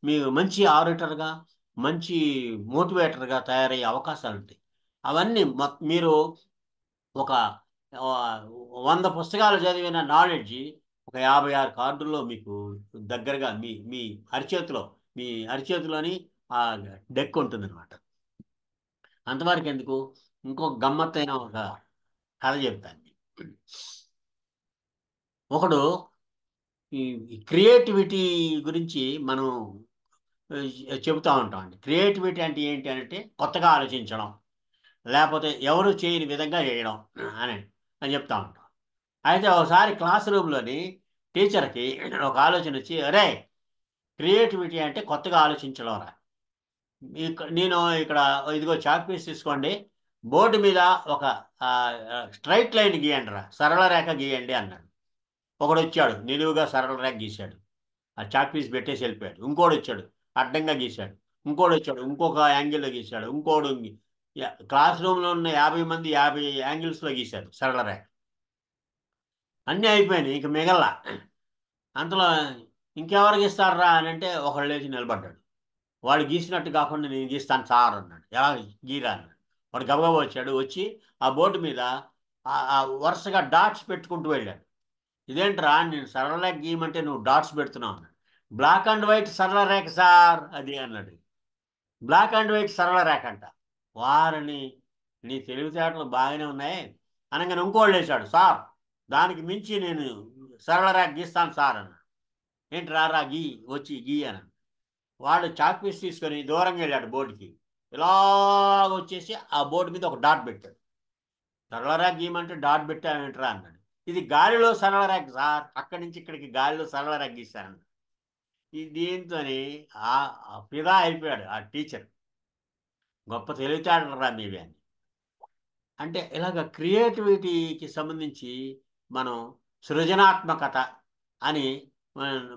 మీరు మంచి ఆడిటర్గా, మంచి మోటివేటర్గా తయారయ్యే అవకాశాలు ఉంటాయి. అవన్నీ మీరు ఒక 100 పుస్తకాలు చదివిన నాలెడ్జి ఒక 56 కార్డుల్లో మీకు దగ్గరగా మీ అరిచేతిలోని ఆ డెక్ ఉంటుందన్నమాట. అంతవరకు ఎందుకు, ఇంకొక గమ్మత్తైన ఒక కథ చెప్తాను. ఒకడు ఈ క్రియేటివిటీ గురించి మనం చెబుతూ ఉంటామండి. క్రియేటివిటీ అంటే ఏంటి అంటే కొత్తగా ఆలోచించడం, లేకపోతే ఎవరు చేయని విధంగా చేయడం అని చెప్తా ఉంటాం. అయితే ఒకసారి క్లాస్ రూమ్లోని టీచర్కి ఒక ఆలోచన వచ్చి, అరే క్రియేటివిటీ అంటే కొత్తగా ఆలోచించడం రా, నేను ఇక్కడ ఇదిగో చాక్ పీస్ తీసుకోండి, బోర్డు మీద ఒక స్ట్రైట్ లైన్ గీయండి రా, సరళ రేఖ గీయండి అన్నాడు. ఒకడు వచ్చాడు, నిలువుగా సరళ రేఖ గీశాడు, ఆ చాక్ పీస్ పెట్టేసి వెళ్ళిపోయాడు. ఇంకోడు వచ్చాడు, అడ్డంగా గీశాడు. ఇంకోడు వచ్చాడు, ఇంకొక యాంగిల్లో గీశాడు. ఇంకోడు క్లాస్ రూమ్లో ఉన్న 50 మంది 50 యాంగిల్స్లో గీశారు సరళ రేఖ. అన్నీ అయిపోయినాయి, ఇంక మిగల్లా. అంతలో ఇంకెవరు గీస్తారా అని అంటే ఒకళ్ళు లేచి నిలబడ్డాడు. వాడు గీసినట్టు కాకుండా నేను గీస్తాను సార్ అన్నాడు. ఎలా గీరా అన్నాడు. వాడు గబగబా వచ్చి ఆ బోర్డు మీద వరుసగా డాట్స్ పెట్టుకుంటూ వెళ్ళాడు. ఇదేంట్రా, నేను సరళ రేఖ గీయమంటే నువ్వు డాట్స్ పెడుతున్నావు అన్నాడు. బ్లాక్ అండ్ వైట్ సరళ రేఖ సార్ అది అన్నాడు. బ్లాక్ అండ్ వైట్ సరళ రేఖ అంట. వారిని నీ తెలివితేటలు బాగానే ఉన్నాయి అనగానే ఇంకోళ్ళు వేశాడు, సార్ దానికి మించి నేను సరళ రేఖ గీస్తాను సార్ అన్నాడు. ఏంటి రారా గీ, వచ్చి గీ అన్నాడు. వాడు చాక్ పీస్ తీసుకొని దూరంగా వెళ్ళాడు బోర్డుకి, ఇలాగ వచ్చేసి ఆ బోర్డు మీద ఒక డాట్ పెట్టాడు. సరళ రేఖ గీయమంటే డాట్ పెట్టావేంట్రా అన్నాడు. ఇది గాలిలో సరళ రేఖ సార్, అక్కడి నుంచి ఇక్కడికి గాలిలో సరళ రేఖ గీశాను. దీంతో ఫిదా అయిపోయాడు ఆ టీచర్. గొప్ప తెలివితేటలరా మీవి అని. అంటే ఇలాగ క్రియేటివిటీకి సంబంధించి మనం సృజనాత్మకత అని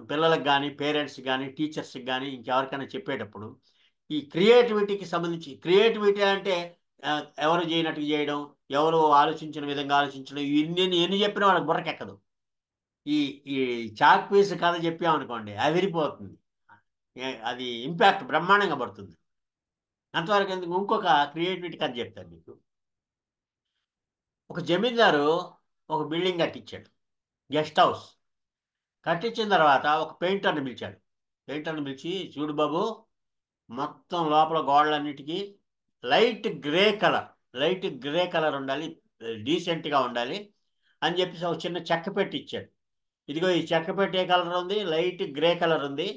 పిల్లలకు కానీ, పేరెంట్స్కి కానీ, టీచర్స్కి కానీ, ఇంకెవరికైనా చెప్పేటప్పుడు ఈ క్రియేటివిటీకి సంబంధించి, క్రియేటివిటీ అంటే ఎవరు చేయనట్టు చేయడం, ఎవరు ఆలోచించిన విధంగా ఆలోచించడం, ఎన్ని చెప్పినా వాళ్ళకి బుర్రకెక్కదు. ఈ చాక్ పీస్ కథ చెప్పామనుకోండి, అదిరిపోతుంది, అది ఇంపాక్ట్ బ్రహ్మాండంగా పడుతుంది. అంతవరకు ఎందుకు, ఇంకొక క్రియేటివిటీ కథ చెప్తాను మీకు. ఒక జమీందారు ఒక బిల్డింగ్ కట్టించాడు, గెస్ట్ హౌస్ కట్టించిన తర్వాత ఒక పెయింటర్ని పిలిచాడు. పెయింటర్ని పిలిచి, చూడు బాబు, మొత్తం లోపల గోడలన్నిటికీ లైట్ గ్రే కలర్ ఉండాలి, డీసెంట్గా ఉండాలి అని చెప్పేసి ఒక చిన్న చెక్క పెట్టి ఇచ్చాడు. ఇదిగో ఈ చెక్క పెట్టి ఏ కలర్ ఉంది, లైట్ గ్రే కలర్ ఉంది,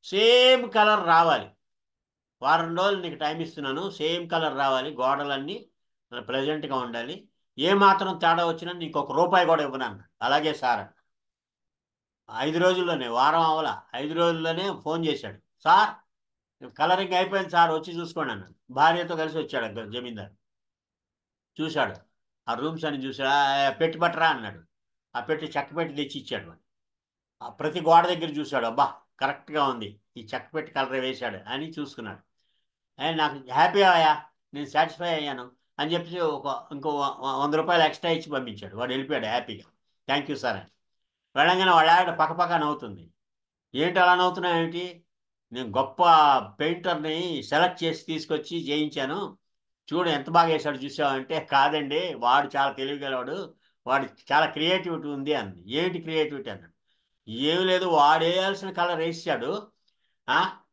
సేమ్ కలర్ రావాలి, వారం రోజులు నీకు టైం ఇస్తున్నాను, సేమ్ కలర్ రావాలి, గోడలన్నీ ప్లెజెంట్గా ఉండాలి, ఏ మాత్రం తేడా వచ్చినా నీకు ₹1 కూడా ఇవ్వను అన్నాడు. అలాగే సార్ 5 రోజుల్లోనే, వారం అవల 5 రోజుల్లోనే ఫోన్ చేశాడు. సార్ కలరింగ్ అయిపోయింది సార్, వచ్చి చూసుకోండి అన్నాడు. భార్యతో కలిసి వచ్చాడు జమీందారు. చూశాడు, ఆ రూమ్స్ అని చూశాడు. పెట్టి పట్టరా అన్నాడు. ఆ పెట్టి చెక్క పెట్టి తెచ్చి ఇచ్చాడు. ఆ ప్రతి గోడ దగ్గర చూశాడు. అబ్బా కరెక్ట్గా ఉంది, ఈ చెక్క పెట్టి కలర్ వేశాడు అని చూసుకున్నాడు. నాకు హ్యాపీ అయ్యా, నేను సాటిస్ఫై అయ్యాను అని చెప్పి ఇంకో ₹100 ఎక్స్ట్రా ఇచ్చి పంపించాడు. వాడు వెళ్ళిపోయాడు హ్యాపీగా. థ్యాంక్ యూ సార్ అని. వెళ్ళంగానే వాళ్ళ ఆవిడ పక్కపక్క నవ్వుతుంది. ఏంటి అలా నవ్వుతున్నావు ఏమిటి, నేను గొప్ప పెయింటర్ని సెలెక్ట్ చేసి తీసుకొచ్చి చేయించాను, చూడు ఎంత బాగా వేశాడు చూసావంటే, కాదండి వాడు చాలా తెలివిగలవాడు, వాడు చాలా క్రియేటివిటీ ఉంది అంది. ఏంటి క్రియేటివిటీ అన్నాడు. ఏమి లేదు, వాడు వేయాల్సిన కలర్ వేసాడు,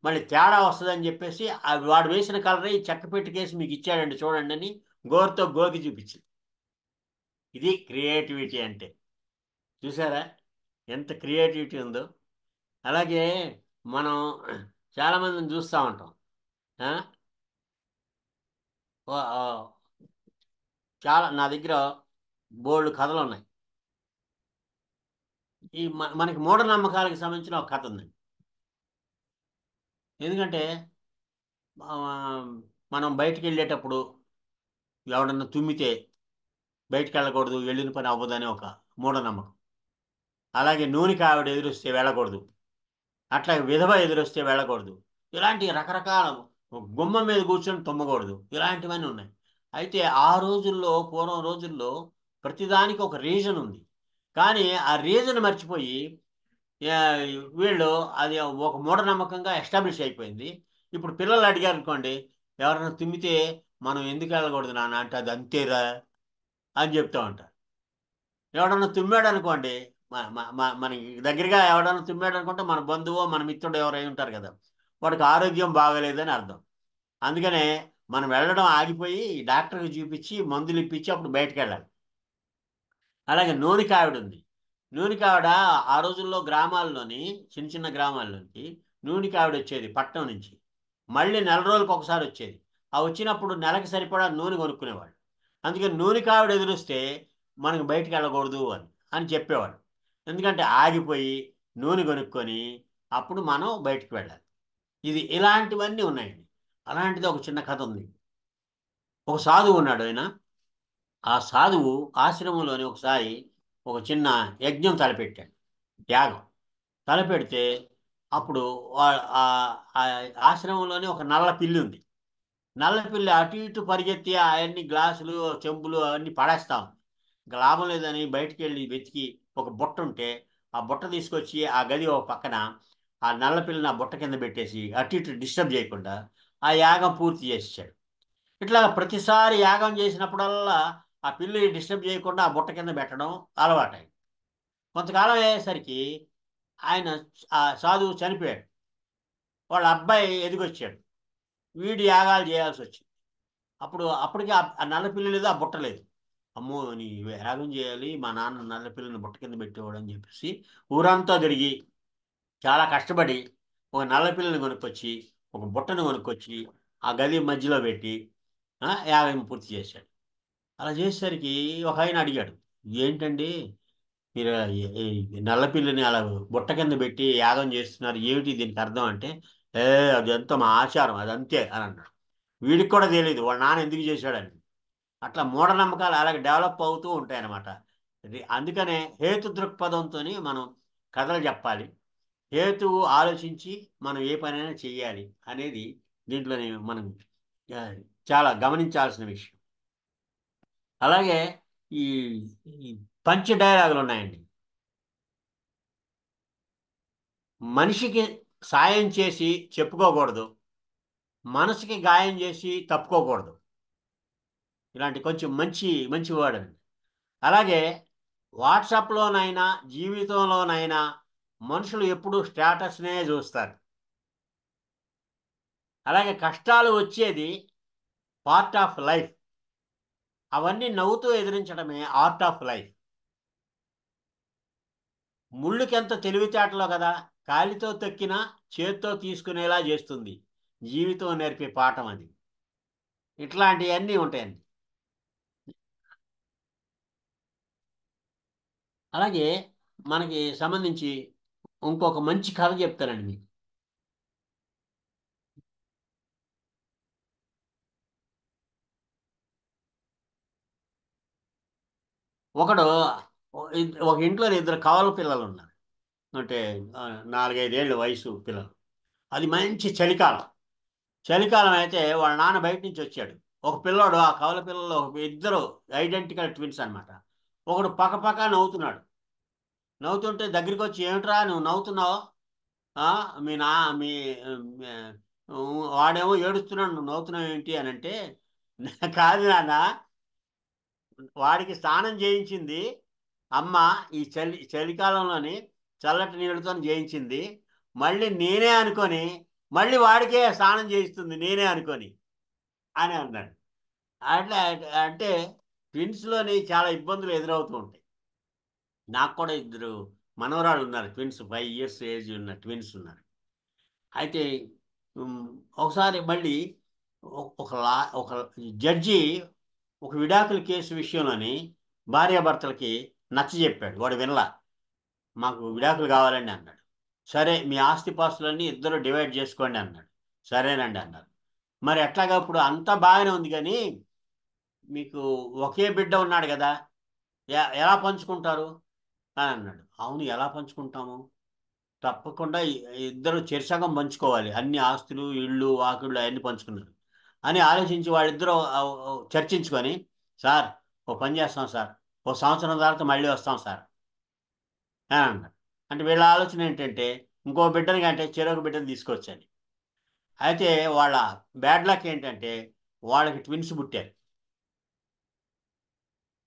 మళ్ళీ తేడా వస్తుందని చెప్పేసి వాడు వేసిన కలర్ ఈ చెక్క పెట్టికేసి మీకు ఇచ్చాడండి చూడండి అని గోరుతో గోకి చూపించింది. ఇది క్రియేటివిటీ అంటే. చూసారా ఎంత క్రియేటివిటీ ఉందో. అలాగే మనం చాలామందిని చూస్తూ ఉంటాం. చాలా నా దగ్గర బోల్డ్ కథలు ఉన్నాయి. ఈ మనకి మూఢనమ్మకాలకు సంబంధించిన ఒక కథ ఉందండి. ఎందుకంటే మనం బయటికి వెళ్ళేటప్పుడు ఎవడన్నా తుమ్మితే బయటికి వెళ్ళకూడదు, వెళ్ళిన పని అవ్వదని ఒక మూఢనమ్మకం. అలాగే నూనె కావిడ ఎదురొస్తే వెళ్ళకూడదు, అట్లా విధవ ఎదురొస్తే వెళ్ళకూడదు, ఇలాంటి రకరకాల, గుమ్మం మీద కూర్చొని తుమ్మకూడదు, ఇలాంటివన్నీ ఉన్నాయి. అయితే ఆ రోజుల్లో, పూర్వం రోజుల్లో ప్రతిదానికి ఒక రీజన్ ఉంది. కానీ ఆ రీజన్ మర్చిపోయి వీళ్ళు అది ఒక మూఢనమ్మకంగా ఎస్టాబ్లిష్ అయిపోయింది. ఇప్పుడు పిల్లలు అడిగారు అనుకోండి, ఎవరైనా తుమ్మితే మనం ఎందుకు వెళ్ళకూడదు నాన్న అంటే, అది అంతేరా అని చెప్తూ ఉంటారు. ఎవడన్నా తుమ్మాడు అనుకోండి, మనకి దగ్గరగా ఎవడన్నా తుమ్మాడు అనుకుంటే మన బంధువు మన మిత్రుడు ఎవరై ఉంటారు కదా, వాడికి ఆరోగ్యం బాగలేదని అర్థం. అందుకనే మనం వెళ్ళడం ఆగిపోయి డాక్టర్కి చూపించి మందులు ఇప్పించి అప్పుడు బయటకు వెళ్ళాలి. అలాగే నూనె కావిడ ఉంది. నూనె కావిడ ఆ రోజుల్లో గ్రామాల్లోని, చిన్న చిన్న గ్రామాల్లోకి నూనె కావిడ వచ్చేది పట్టణం నుంచి. మళ్ళీ నెల రోజులకు ఒకసారి వచ్చేది. ఆ వచ్చినప్పుడు నెలకి సరిపడా నూనె కొనుక్కునేవాడు. అందుకని నూనె కావిడ ఎదురుస్తే మనకు బయటికి వెళ్ళకూడదు అని చెప్పేవాడు. ఎందుకంటే ఆగిపోయి నూనె కొనుక్కొని అప్పుడు మనం బయటికి వెళ్ళాలి. ఇలాంటివన్నీ ఉన్నాయండి. అలాంటిది ఒక చిన్న కథ ఉంది. ఒక సాధువు ఉన్నాడు. ఆయన ఆ సాధువు ఆశ్రమంలోని ఒకసారి ఒక చిన్న యజ్ఞం తలపెట్టాడు, యాగం తలపెడితే అప్పుడు ఆశ్రమంలోని ఒక నల్ల పిల్లి ఉంది. నల్ల పిల్లి అటు ఇటు పరిగెత్తి అవన్నీ గ్లాసులు చెంబులు అవన్నీ పడేస్తాం. ఇంకా లాభం లేదని బయటికి వెళ్ళి వెతికి ఒక బుట్ట ఉంటే ఆ బుట్ట తీసుకొచ్చి ఆ గది ఒక పక్కన ఆ నల్ల పిల్లిని ఆ బుట్ట కింద పెట్టేసి అటు ఇటు డిస్టర్బ్ చేయకుండా ఆ యాగం పూర్తి చేసేసాడు. ఇట్లా ప్రతిసారి యాగం చేసినప్పుడల్లా ఆ పిల్లి డిస్టర్బ్ చేయకుండా ఆ బుట్ట కింద పెట్టడం అలవాటైంది. కొంతకాలం అయ్యేసరికి ఆయన ఆ సాధువు చనిపోయాడు. వాళ్ళ అబ్బాయి ఎదిగొచ్చాడు. వీడి యాగాలు చేయాల్సి వచ్చింది. అప్పటికి ఆ నల్ల పిల్లి లేదు, ఆ బుట్ట లేదు. అమ్మో నీ యాగం చేయాలి, మా నాన్న నల్ల పిల్లని బుట్ట కింద పెట్టేవాడు అని చెప్పేసి ఊరంతా తిరిగి చాలా కష్టపడి ఒక నల్ల పిల్లని కొనుక్కొచ్చి ఒక బుట్టను కొనుక్కొచ్చి ఆ గది మధ్యలో పెట్టి యాగం పూర్తి చేశాడు. అలా చేసేసరికి ఒక ఆయన అడిగాడు, ఏంటండి మీరు నల్ల పిల్లని అలా బుట్ట కింద పెట్టి యాగం చేస్తున్నారు, ఏమిటి దీనికి అర్థం అంటే, అదంతా మా ఆచారం, అదంతే అని అన్నాడు. వీడికి కూడా తెలియదు వాళ్ళ నాన్న ఎందుకు చేశాడని. అట్లా మూఢనమ్మకాలు అలాగే డెవలప్ అవుతూ ఉంటాయన్నమాట. అందుకనే హేతు దృక్పథంతో మనం కథలు చెప్పాలి. హేతువు ఆలోచించి మనం ఏ పనైనా చెయ్యాలి అనేది దీంట్లోనే మనం చాలా గమనించాల్సిన విషయం. అలాగే ఈ పంచ డైలాగులు ఉన్నాయండి. మనిషికి సాయం చేసి చెప్పుకోకూడదు, మనసుకి గాయం చేసి తప్పుకోకూడదు. ఇలాంటి కొంచెం మంచి మంచి వర్డ్ అండి. అలాగే వాట్సాప్లోనైనా జీవితంలోనైనా మనుషులు ఎప్పుడూ స్టేటస్నే చూస్తారు. అలాగే కష్టాలు వచ్చేది పార్ట్ ఆఫ్ లైఫ్, అవన్నీ నవ్వుతూ ఎదిరించడమే ఆర్ట్ ఆఫ్ లైఫ్. ముళ్ళుకెంత తెలివితేటలో కదా, కాలితో తొక్కినా చేత్తో తీసుకునేలా చేస్తుంది జీవితం నేర్పే పాఠం అది. ఇట్లాంటివన్నీ ఉంటాయండి. అలాగే మనకి సంబంధించి ఇంకొక మంచి కథ చెప్తానండి మీకు. ఒకడు ఒక ఇంట్లో ఇద్దరు కవల పిల్లలు ఉన్నారు. అంటే 4-5 ఏళ్ళ వయసు పిల్లలు. అది మంచి చలికాలం. చలికాలం అయితే వాళ్ళ నాన్న బయట నుంచి వచ్చాడు. ఒక పిల్లోడు, ఆ కవల పిల్లలు ఇద్దరు ఐడెంటికల్ ట్విన్స్ అనమాట. ఒకడు పక్క నవ్వుతున్నాడు. నవ్వుతుంటే దగ్గరికి వచ్చి, ఏమిట్రా నువ్వు నవ్వుతున్నావు? మీ నా మీ మీ- వాడేమో ఏడుస్తున్నాడు, నువ్వు నవ్వుతున్నావు ఏంటి అని అంటే, కాదు నాన్న, వాడికి స్నానం చేయించింది అమ్మ ఈ చలికాలంలోని చల్లటి నీళ్ళతో చేయించింది. మళ్ళీ నేనే అనుకొని మళ్ళీ వాడికే స్నానం చేయిస్తుంది నేనే అనుకొని అని అన్నాడు. అట్లా అంటే ట్విన్స్లోని చాలా ఇబ్బందులు ఎదురవుతూ ఉంటాయి. నాకు కూడా ఇద్దరు మనవరాళ్ళు ఉన్నారు, ట్విన్స్, 5 years ఏజ్ ఉన్న ట్విన్స్ ఉన్నారు. అయితే ఒకసారి మళ్ళీ ఒక జడ్జి ఒక విడాకుల కేసు విషయంలోని భార్యాభర్తలకి నచ్చ చెప్పాడు. వాడు వినలా. మాకు విడాకులు కావాలండి అన్నాడు. సరే మీ ఆస్తిపాస్తులన్నీ ఇద్దరు డివైడ్ చేసుకోండి అన్నాడు. సరేనండి అన్నారు. మరి ఎట్లాగా ఇప్పుడు అంతా బాగానే ఉంది, కానీ మీకు ఒకే బిడ్డ ఉన్నాడు కదా, ఎలా పంచుకుంటారు అని అన్నాడు. అవును, ఎలా పంచుకుంటాము? తప్పకుండా ఇద్దరు చెరిసగం పంచుకోవాలి, అన్ని ఆస్తులు ఇళ్ళు వాకిళ్ళు అవన్నీ పంచుకున్నారు అని ఆలోచించి వాళ్ళిద్దరూ చర్చించుకొని, సార్ ఓ పని చేస్తాం సార్, ఓ సంవత్సరం తర్వాత మళ్ళీ వస్తాం సార్ అని అన్నారు. అంటే వీళ్ళ ఆలోచన ఏంటంటే ఇంకో బిడ్డని కంటే చెరొక బిడ్డని తీసుకొచ్చని. అయితే వాళ్ళ బ్యాడ్ లక్ ఏంటంటే వాళ్ళకి ట్విన్స్ పుట్టారు.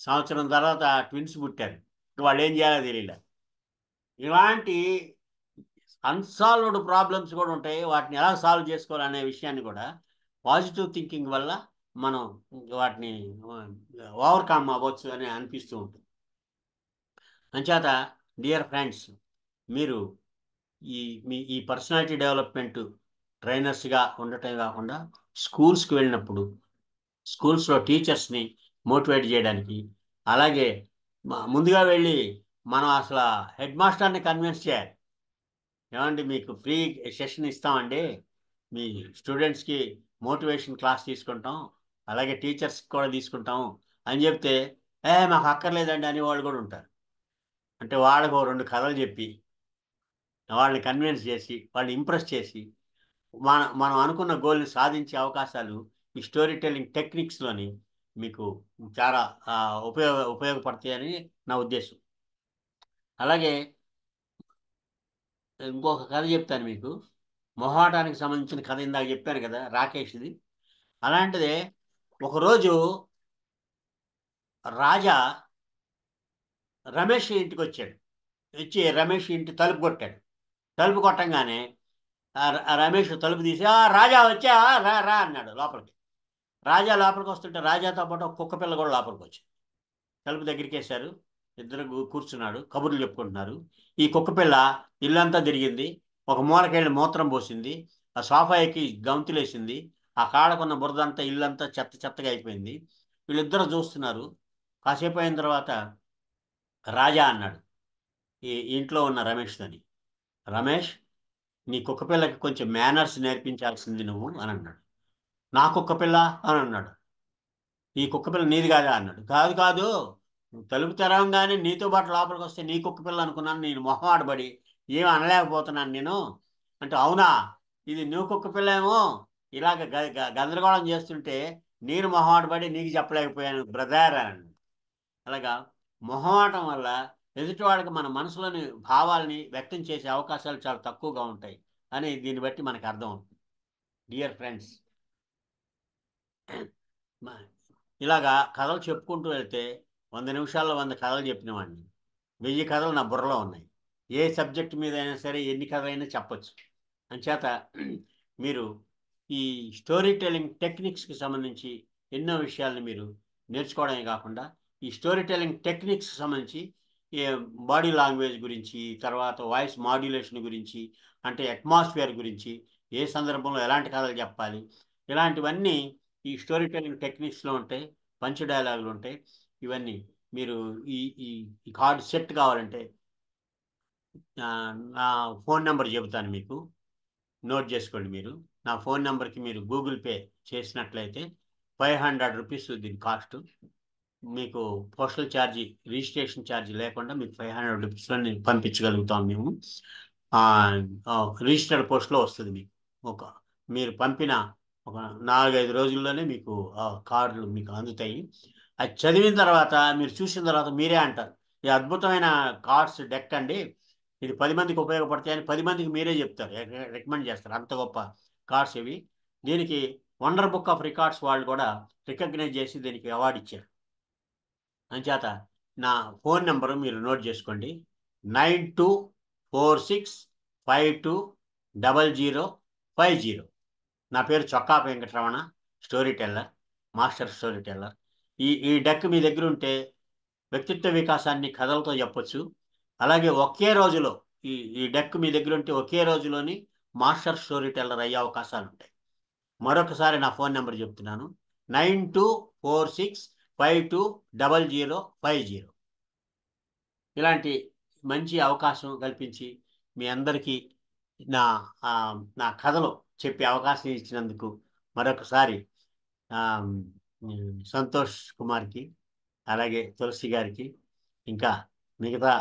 సంవత్సరం తర్వాత ట్విన్స్ పుట్టారు. వాళ్ళు ఏం చేయాలో తెలియలే. ఇలాంటి అన్సాల్వ్డ్ ప్రాబ్లమ్స్ కూడా ఉంటాయి. వాటిని ఎలా సాల్వ్ చేసుకోవాలనే విషయాన్ని కూడా పాజిటివ్ థింకింగ్ వల్ల మనం వాటిని ఓవర్కమ్ అవ్వచ్చు అని అనిపిస్తూ ఉంటుంది. అంచేత డియర్ ఫ్రెండ్స్, మీరు ఈ పర్సనాలిటీ డెవలప్మెంట్ ట్రైనర్స్గా ఉండటం కాకుండా స్కూల్స్కి వెళ్ళినప్పుడు స్కూల్స్లో టీచర్స్ని మోటివేట్ చేయడానికి, అలాగే ముందుగా వెళ్ళి మనం అసలు హెడ్ మాస్టర్ని కన్విన్స్ చేయాలి. ఏమండి మీకు ఫ్రీ సెషన్ ఇస్తామండి, మీ స్టూడెంట్స్కి మోటివేషన్ క్లాస్ తీసుకుంటాం, అలాగే టీచర్స్కి కూడా తీసుకుంటాం అని చెప్తే, మాకు అక్కర్లేదండి అని వాళ్ళు కూడా ఉంటారు. అంటే వాళ్ళకు 2 కథలు చెప్పి వాళ్ళని కన్విన్స్ చేసి వాళ్ళని ఇంప్రెస్ చేసి మనం అనుకున్న గోల్ని సాధించే అవకాశాలు ఈ స్టోరీ టెల్లింగ్ టెక్నిక్స్లోని మీకు చాలా ఉపయోగపడతాయని నా ఉద్దేశం. అలాగే ఇంకొక కథ చెప్తాను మీకు. మొహాటానికి సంబంధించిన కథ ఇందాక చెప్పాను కదా, రాకేష్ది. అలాంటిదే ఒకరోజు రాజా రమేష్ ఇంటికి వచ్చాడు. వచ్చి రమేష్ ఇంటి తలుపు కొట్టాడు. తలుపు కొట్టంగానే రమేష్ తలుపు తీసి, రాజా వచ్చా, రా రా అన్నాడు లోపలికి. రాజా లోపలికి వస్తుంటే రాజాతో పాటు ఒక కుక్క పిల్ల కూడా లోపలికి వచ్చింది. తలుపు దగ్గరికి వేశారు. ఇద్దరు కూర్చున్నాడు, కబుర్లు చెప్పుకుంటున్నారు. ఈ కుక్క పిల్ల ఇల్లంతా తిరిగింది. ఒక మూలకెళ్ళి మూత్రం పోసింది. ఆ సోఫా ఎక్కి గంతులేసింది. ఆ కాడకున్న బురదంతా ఇల్లంతా చెత్తగా అయిపోయింది. వీళ్ళిద్దరూ చూస్తున్నారు. కాసేపు అయిన తర్వాత రాజా అన్నాడు ఈ ఇంట్లో ఉన్న రమేష్తోని, రమేష్, నీ కుక్క పిల్లకి కొంచెం మేనర్స్ నేర్పించాల్సింది నువ్వు అని అన్నాడు. నా కుక్క పిల్ల అని అన్నాడు. ఈ కుక్క పిల్ల నీది కాదా అన్నాడు. కాదు కాదు, తలుపు తెరవంగానే నీతో పాటు లోపలికి వస్తే నీ కుక్క పిల్ల అనుకున్నాను, నేను మొహం ఆడబడి ఏం అనలేకపోతున్నాను నేను అంటే, అవునా, ఇది నువ్వు కుక్క పిల్ల ఏమో ఇలాగ గందరగోళం చేస్తుంటే నేను మొహం ఆడబడి నీకు చెప్పలేకపోయాను బ్రదర్ అని. అలాగా మొహమాటం వల్ల ఎదుటి వాళ్ళకి మన మనసులోని భావాల్ని వ్యక్తం చేసే అవకాశాలు చాలా తక్కువగా ఉంటాయి అని దీన్ని బట్టి మనకు అర్థం అవుతుంది. డియర్ ఫ్రెండ్స్, ఇలాగా కథలు చెప్పుకుంటూ వెళ్తే 100 నిమిషాల్లో 100 కథలు చెప్పినవాడిని. 1000 కథలు నా బుర్రలో ఉన్నాయి. ఏ సబ్జెక్ట్ మీద అయినా సరే ఎన్ని కథలైనా చెప్పచ్చు. అంచేత మీరు ఈ స్టోరీ టెల్లింగ్ టెక్నిక్స్కి సంబంధించి ఎన్నో విషయాల్ని మీరు నేర్చుకోవడమే కాకుండా ఈ స్టోరీ టెల్లింగ్ టెక్నిక్స్ సంబంధించి బాడీ లాంగ్వేజ్ గురించి, తర్వాత వాయిస్ మాడ్యులేషన్ గురించి, అంటే అట్మాస్ఫియర్ గురించి, ఏ సందర్భంలో ఎలాంటి కథలు చెప్పాలి, ఇలాంటివన్నీ ఈ స్టోరీ టెల్లింగ్ టెక్నిక్స్లో ఉంటాయి. పంచ్ డైలాగులు ఉంటాయి. ఇవన్నీ మీరు ఈ ఈ ఈ కార్డు సెట్ కావాలంటే నా ఫోన్ నెంబర్ చెబుతాను మీకు, నోట్ చేసుకోండి. మీరు నా ఫోన్ నెంబర్కి మీరు గూగుల్ పే చేసినట్లయితే 500 రూపీస్ దీని కాస్ట్. మీకు పోస్టల్ ఛార్జీ, రిజిస్ట్రేషన్ ఛార్జీ లేకుండా మీకు 500 రూపీస్లో పంపించగలుగుతాం మేము. రిజిస్టర్డ్ పోస్ట్లో వస్తుంది మీకు. మీరు పంపిన ఒక 4-5 రోజుల్లోనే మీకు కార్డులు మీకు అందుతాయి. అది చదివిన తర్వాత మీరు చూసిన తర్వాత మీరే అంటారు, ఈ అద్భుతమైన కార్డ్స్ డెక్ అండి, ఇది 10 మందికి ఉపయోగపడతాయని 10 మందికి మీరే చెప్తారు, రికమెండ్ చేస్తారు. అంత గొప్ప కార్డ్స్ ఇవి. దీనికి వండర్ బుక్ ఆఫ్ రికార్డ్స్ వాళ్ళు కూడా రికగ్నైజ్ చేసి దీనికి అవార్డు ఇచ్చారు. అంచేత నా ఫోన్ నెంబరు మీరు నోట్ చేసుకోండి, 9246520050. నా పేరు చొక్కా Venkataramana, story teller, master story teller. ఈ డెక్ మీ దగ్గర ఉంటే వ్యక్తిత్వ వికాసాన్ని కథలతో చెప్పొచ్చు. అలాగే ఒకే రోజులో ఈ డెక్ మీ దగ్గర ఉంటే ఒకే రోజులోని మాస్టర్ స్టోరీ టెల్లర్ అయ్యే అవకాశాలు ఉంటాయి. మరొకసారి నా ఫోన్ నెంబర్ చెప్తున్నాను, 9246520050. ఇలాంటి మంచి అవకాశం కల్పించి మీ అందరికీ నా కథలో చెప్పే అవకాశం ఇచ్చినందుకు మరొకసారి సంతోష్ కుమార్కి, అలాగే తులసి గారికి, ఇంకా మిగతా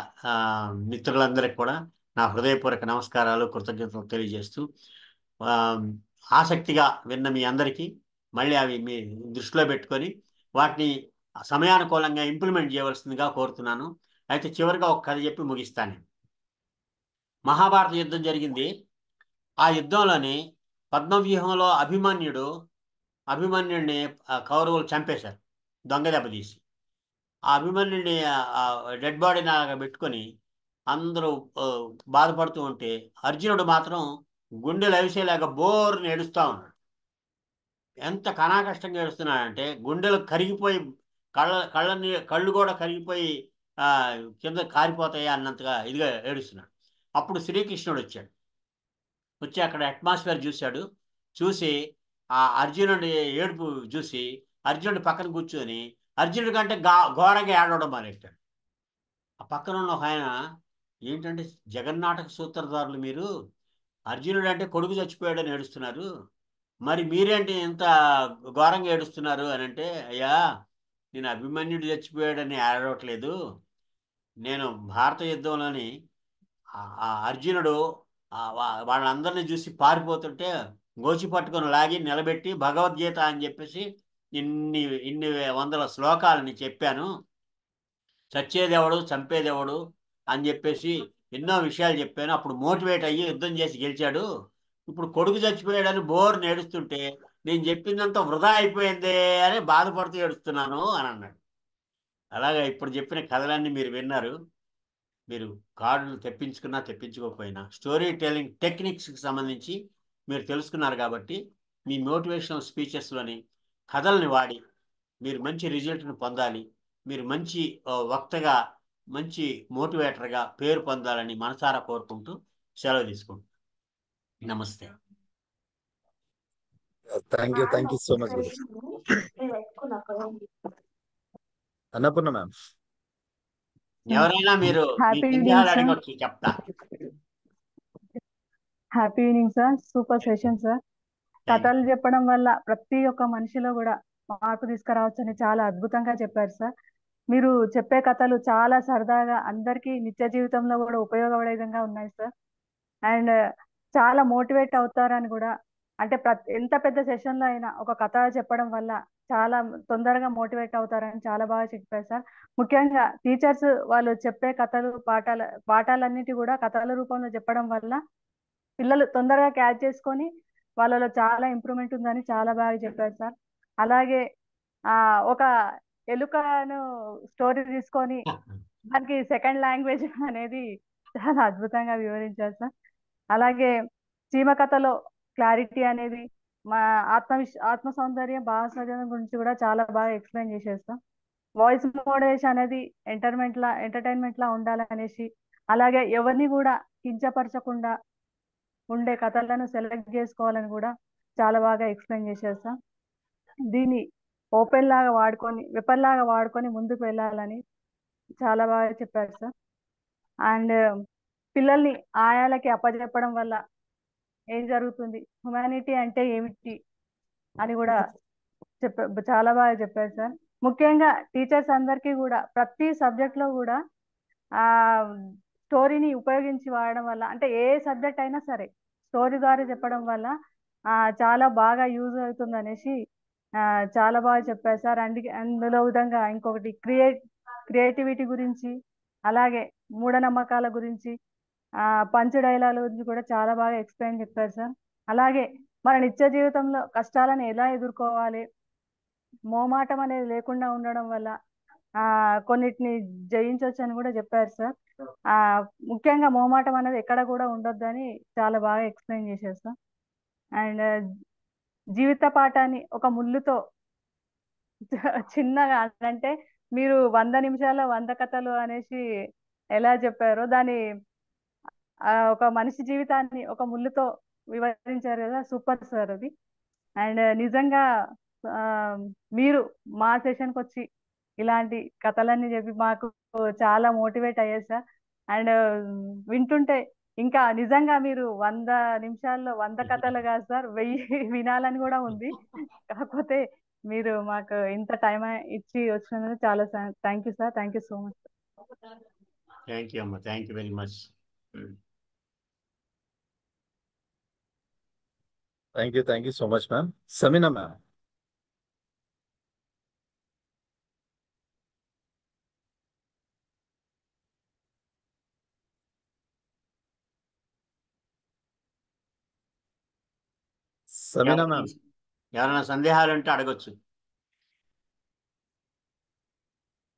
మిత్రులందరికీ కూడా నా హృదయపూర్వక నమస్కారాలు, కృతజ్ఞతలు తెలియజేస్తూ, ఆసక్తిగా విన్న మీ అందరికీ మళ్ళీ అవి మీ దృష్టిలో పెట్టుకొని వాటిని సమయానుకూలంగా ఇంప్లిమెంట్ చేయవలసిందిగా కోరుతున్నాను. అయితే చివరిగా ఒక కథ చెప్పి ముగిస్తాను. మహాభారత యుద్ధం జరిగింది. ఆ యుద్ధంలోని పద్మవ్యూహంలో అభిమన్యుడిని కౌరవులు చంపేశారు, దొంగ దెబ్బతీసి. ఆ అభిమన్యుడిని డెడ్ బాడీ లాగా పెట్టుకొని అందరూ బాధపడుతూ ఉంటే అర్జునుడు మాత్రం గుండెలు అవిసేలాగా బోర్ని ఏడుస్తూ ఉన్నాడు. ఎంత కష్టంగా ఏడుస్తున్నాడంటే గుండెలు కరిగిపోయి కళ్ళు కూడా కరిగిపోయి కింద కారిపోతాయి అన్నంతగా ఇదిగా ఏడుస్తున్నాడు. అప్పుడు శ్రీకృష్ణుడు వచ్చి అక్కడ అట్మాస్ఫియర్ చూసి ఆ అర్జునుడి ఏడుపు చూసి అర్జునుడి పక్కన కూర్చొని అర్జునుడి కంటే ఘోరంగా ఏడవడం మొదలెట్టాడు. ఆ పక్కన ఉన్న ఒక ఆయన, ఏంటంటే జగన్నాటక సూత్రధారులు మీరు, అర్జునుడు అంటే కొడుకు చచ్చిపోయాడని ఏడుస్తున్నారు, మరి మీరేంటి ఇంత ఘోరంగా ఏడుస్తున్నారు అని అంటే, అయ్యా నేను అభిమన్యుడు చచ్చిపోయాడని ఏడవట్లేదు, నేను భారత యుద్ధంలోని అర్జునుడు వాళ్ళందరినీ చూసి పారిపోతుంటే గోచి పట్టుకొని లాగి నిలబెట్టి భగవద్గీత అని చెప్పేసి ఇన్ని వందల శ్లోకాలని చెప్పాను, చచ్చేదెవడు చంపేదెవడు అని చెప్పేసి ఎన్నో విషయాలు చెప్పాను, అప్పుడు మోటివేట్ అయ్యి యుద్ధం చేసి గెలిచాడు, ఇప్పుడు కొడుకు చచ్చిపోయాడని బోర్ నేడుస్తుంటే నేను చెప్పిందంతా వృధా అయిపోయిందే అని బాధపడుతూ ఏడుస్తున్నాను అని అన్నాడు. అలాగా ఇప్పుడు చెప్పిన కథలన్నీ మీరు విన్నారు. మీరు కార్డులు తెప్పించుకున్నా తెప్పించుకోకపోయినా స్టోరీ టెల్లింగ్ టెక్నిక్స్కి సంబంధించి మీరు తెలుసుకున్నారు కాబట్టి మీ మోటివేషనల్ స్పీచెస్లోని కథల్ని వాడి మీరు మంచి రిజల్ట్ని పొందాలి, మీరు మంచి వక్తగా, మంచి మోటివేటర్గా పేరు పొందాలని మనసారా కోరుకుంటూ సెలవు తీసుకుంటాం. నమస్తే. Thank you so much Guru. Annapurna ma'am, ఎవరైనా మీరు మీ హ్యాపీ సందేహాలు ఈవినింగ్ సార్. అడగవచ్చు, చెప్తా. Happy evening sir. Super session sir. కథలు చెప్పడం వల్ల ప్రతి ఒక్క మనిషిలో కూడా మార్పు తీసుకురావచ్చని చాలా అద్భుతంగా చెప్పారు సార్. మీరు చెప్పే కథలు చాలా సరదాగా అందరికీ నిత్య జీవితంలో కూడా ఉపయోగపడే విధంగా ఉన్నాయి సార్. అండ్ చాలా మోటివేట్ అవుతారని కూడా, అంటే ఎంత పెద్ద సెషన్లో అయినా ఒక కథ చెప్పడం వల్ల చాలా తొందరగా మోటివేట్ అవుతారని చాలా బాగా చెప్పారు సార్. ముఖ్యంగా టీచర్స్ వాళ్ళు చెప్పే కథలు పాఠాలన్నిటి కూడా కథల రూపంలో చెప్పడం వల్ల పిల్లలు తొందరగా క్యాచ్ చేసుకొని వాళ్ళలో చాలా ఇంప్రూవ్మెంట్ ఉందని చాలా బాగా చెప్పారు సార్. అలాగే ఒక ఎలుకను స్టోరీ తీసుకొని దానికి సెకండ్ లాంగ్వేజ్ అనేది చాలా అద్భుతంగా వివరించారు సార్. అలాగే చీమ కథలో క్లారిటీ అనేది, మా ఆత్మ సౌందర్యం, భావ సౌందర్యం గురించి కూడా చాలా బాగా ఎక్స్ప్లెయిన్ చేశారు సార్. వాయిస్ మోడరేషన్ అనేది ఎంటర్టైన్మెంట్ లా ఉండాలనేసి, అలాగే ఎవరిని కూడా కించపరచకుండా ఉండే కథలను సెలెక్ట్ చేసుకోవాలని కూడా చాలా బాగా ఎక్స్ప్లెయిన్ చేశారు సార్. దీన్ని వెపన్ లాగా వాడుకొని ముందుకు వెళ్ళాలని చాలా బాగా చెప్పారు సార్. అండ్ పిల్లల్ని ఆయాలకి అప్పచెప్పడం వల్ల ఏం జరుగుతుంది, హ్యుమానిటీ అంటే ఏమిటి అని కూడా చాలా బాగా చెప్పారు సార్. ముఖ్యంగా టీచర్స్ అందరికీ కూడా ప్రతి సబ్జెక్ట్ లో కూడా ఆ స్టోరీని ఉపయోగించి వాడడం వల్ల, అంటే ఏ సబ్జెక్ట్ అయినా సరే స్టోరీ ద్వారా చెప్పడం వల్ల చాలా బాగా యూజ్ అవుతుంది అనేసి చాలా బాగా చెప్పారు సార్. అందులో విధంగా ఇంకొకటి క్రియేటివిటీ గురించి, అలాగే మూఢనమ్మకాల గురించి, పంచ్ డైలాగ్ గురించి కూడా చాలా బాగా ఎక్స్ప్లెయిన్ చెప్పారు సార్. అలాగే మన నిత్య జీవితంలో కష్టాలను ఎలా ఎదుర్కోవాలి, మోమాటం అనేది లేకుండా ఉండడం వల్ల కొన్నిటిని జయించవచ్చు అని కూడా చెప్పారు సార్. ముఖ్యంగా మోమాటం అనేది ఎక్కడ కూడా ఉండొద్దని చాలా బాగా ఎక్స్ప్లెయిన్ చేశారు సార్. అండ్ జీవిత పాఠాన్ని ఒక ముళ్ళుతో చిన్నగా, అంటే మీరు 100 నిమిషాల 100 కథలు అనేసి ఎలా చెప్పారో దాని ఒక మనిషి జీవితాన్ని ఒక ముళ్ళుతో వివరించారు కదా, సూపర్ సార్ అది. అండ్ నిజంగా ఆ, మీరు మా సెషన్కి వచ్చి ఇలాంటి కథలన్నీ చెప్పి మాకు చాలా మోటివేట్ అయ్యారు సార్. అండ్ వింటుంటే ఇంకా నిజంగా మీరు 100 నిమిషాల్లో 100 కథలు కాదు సార్, 1000 వినాలని కూడా ఉంది. కాకపోతే మీరు మాకు ఇంత టైం ఇచ్చి వచ్చినందుకు చాలా thank you sir. Thank you so much. Thank you అమ్మా, thank you very much. Thank you so much ma'am. Sameena ma'am. Sameena ma'am. ఎవరైనా సందేహాలు ఉంటే అడగొచ్చు.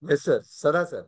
Yes sir. సదా సార్.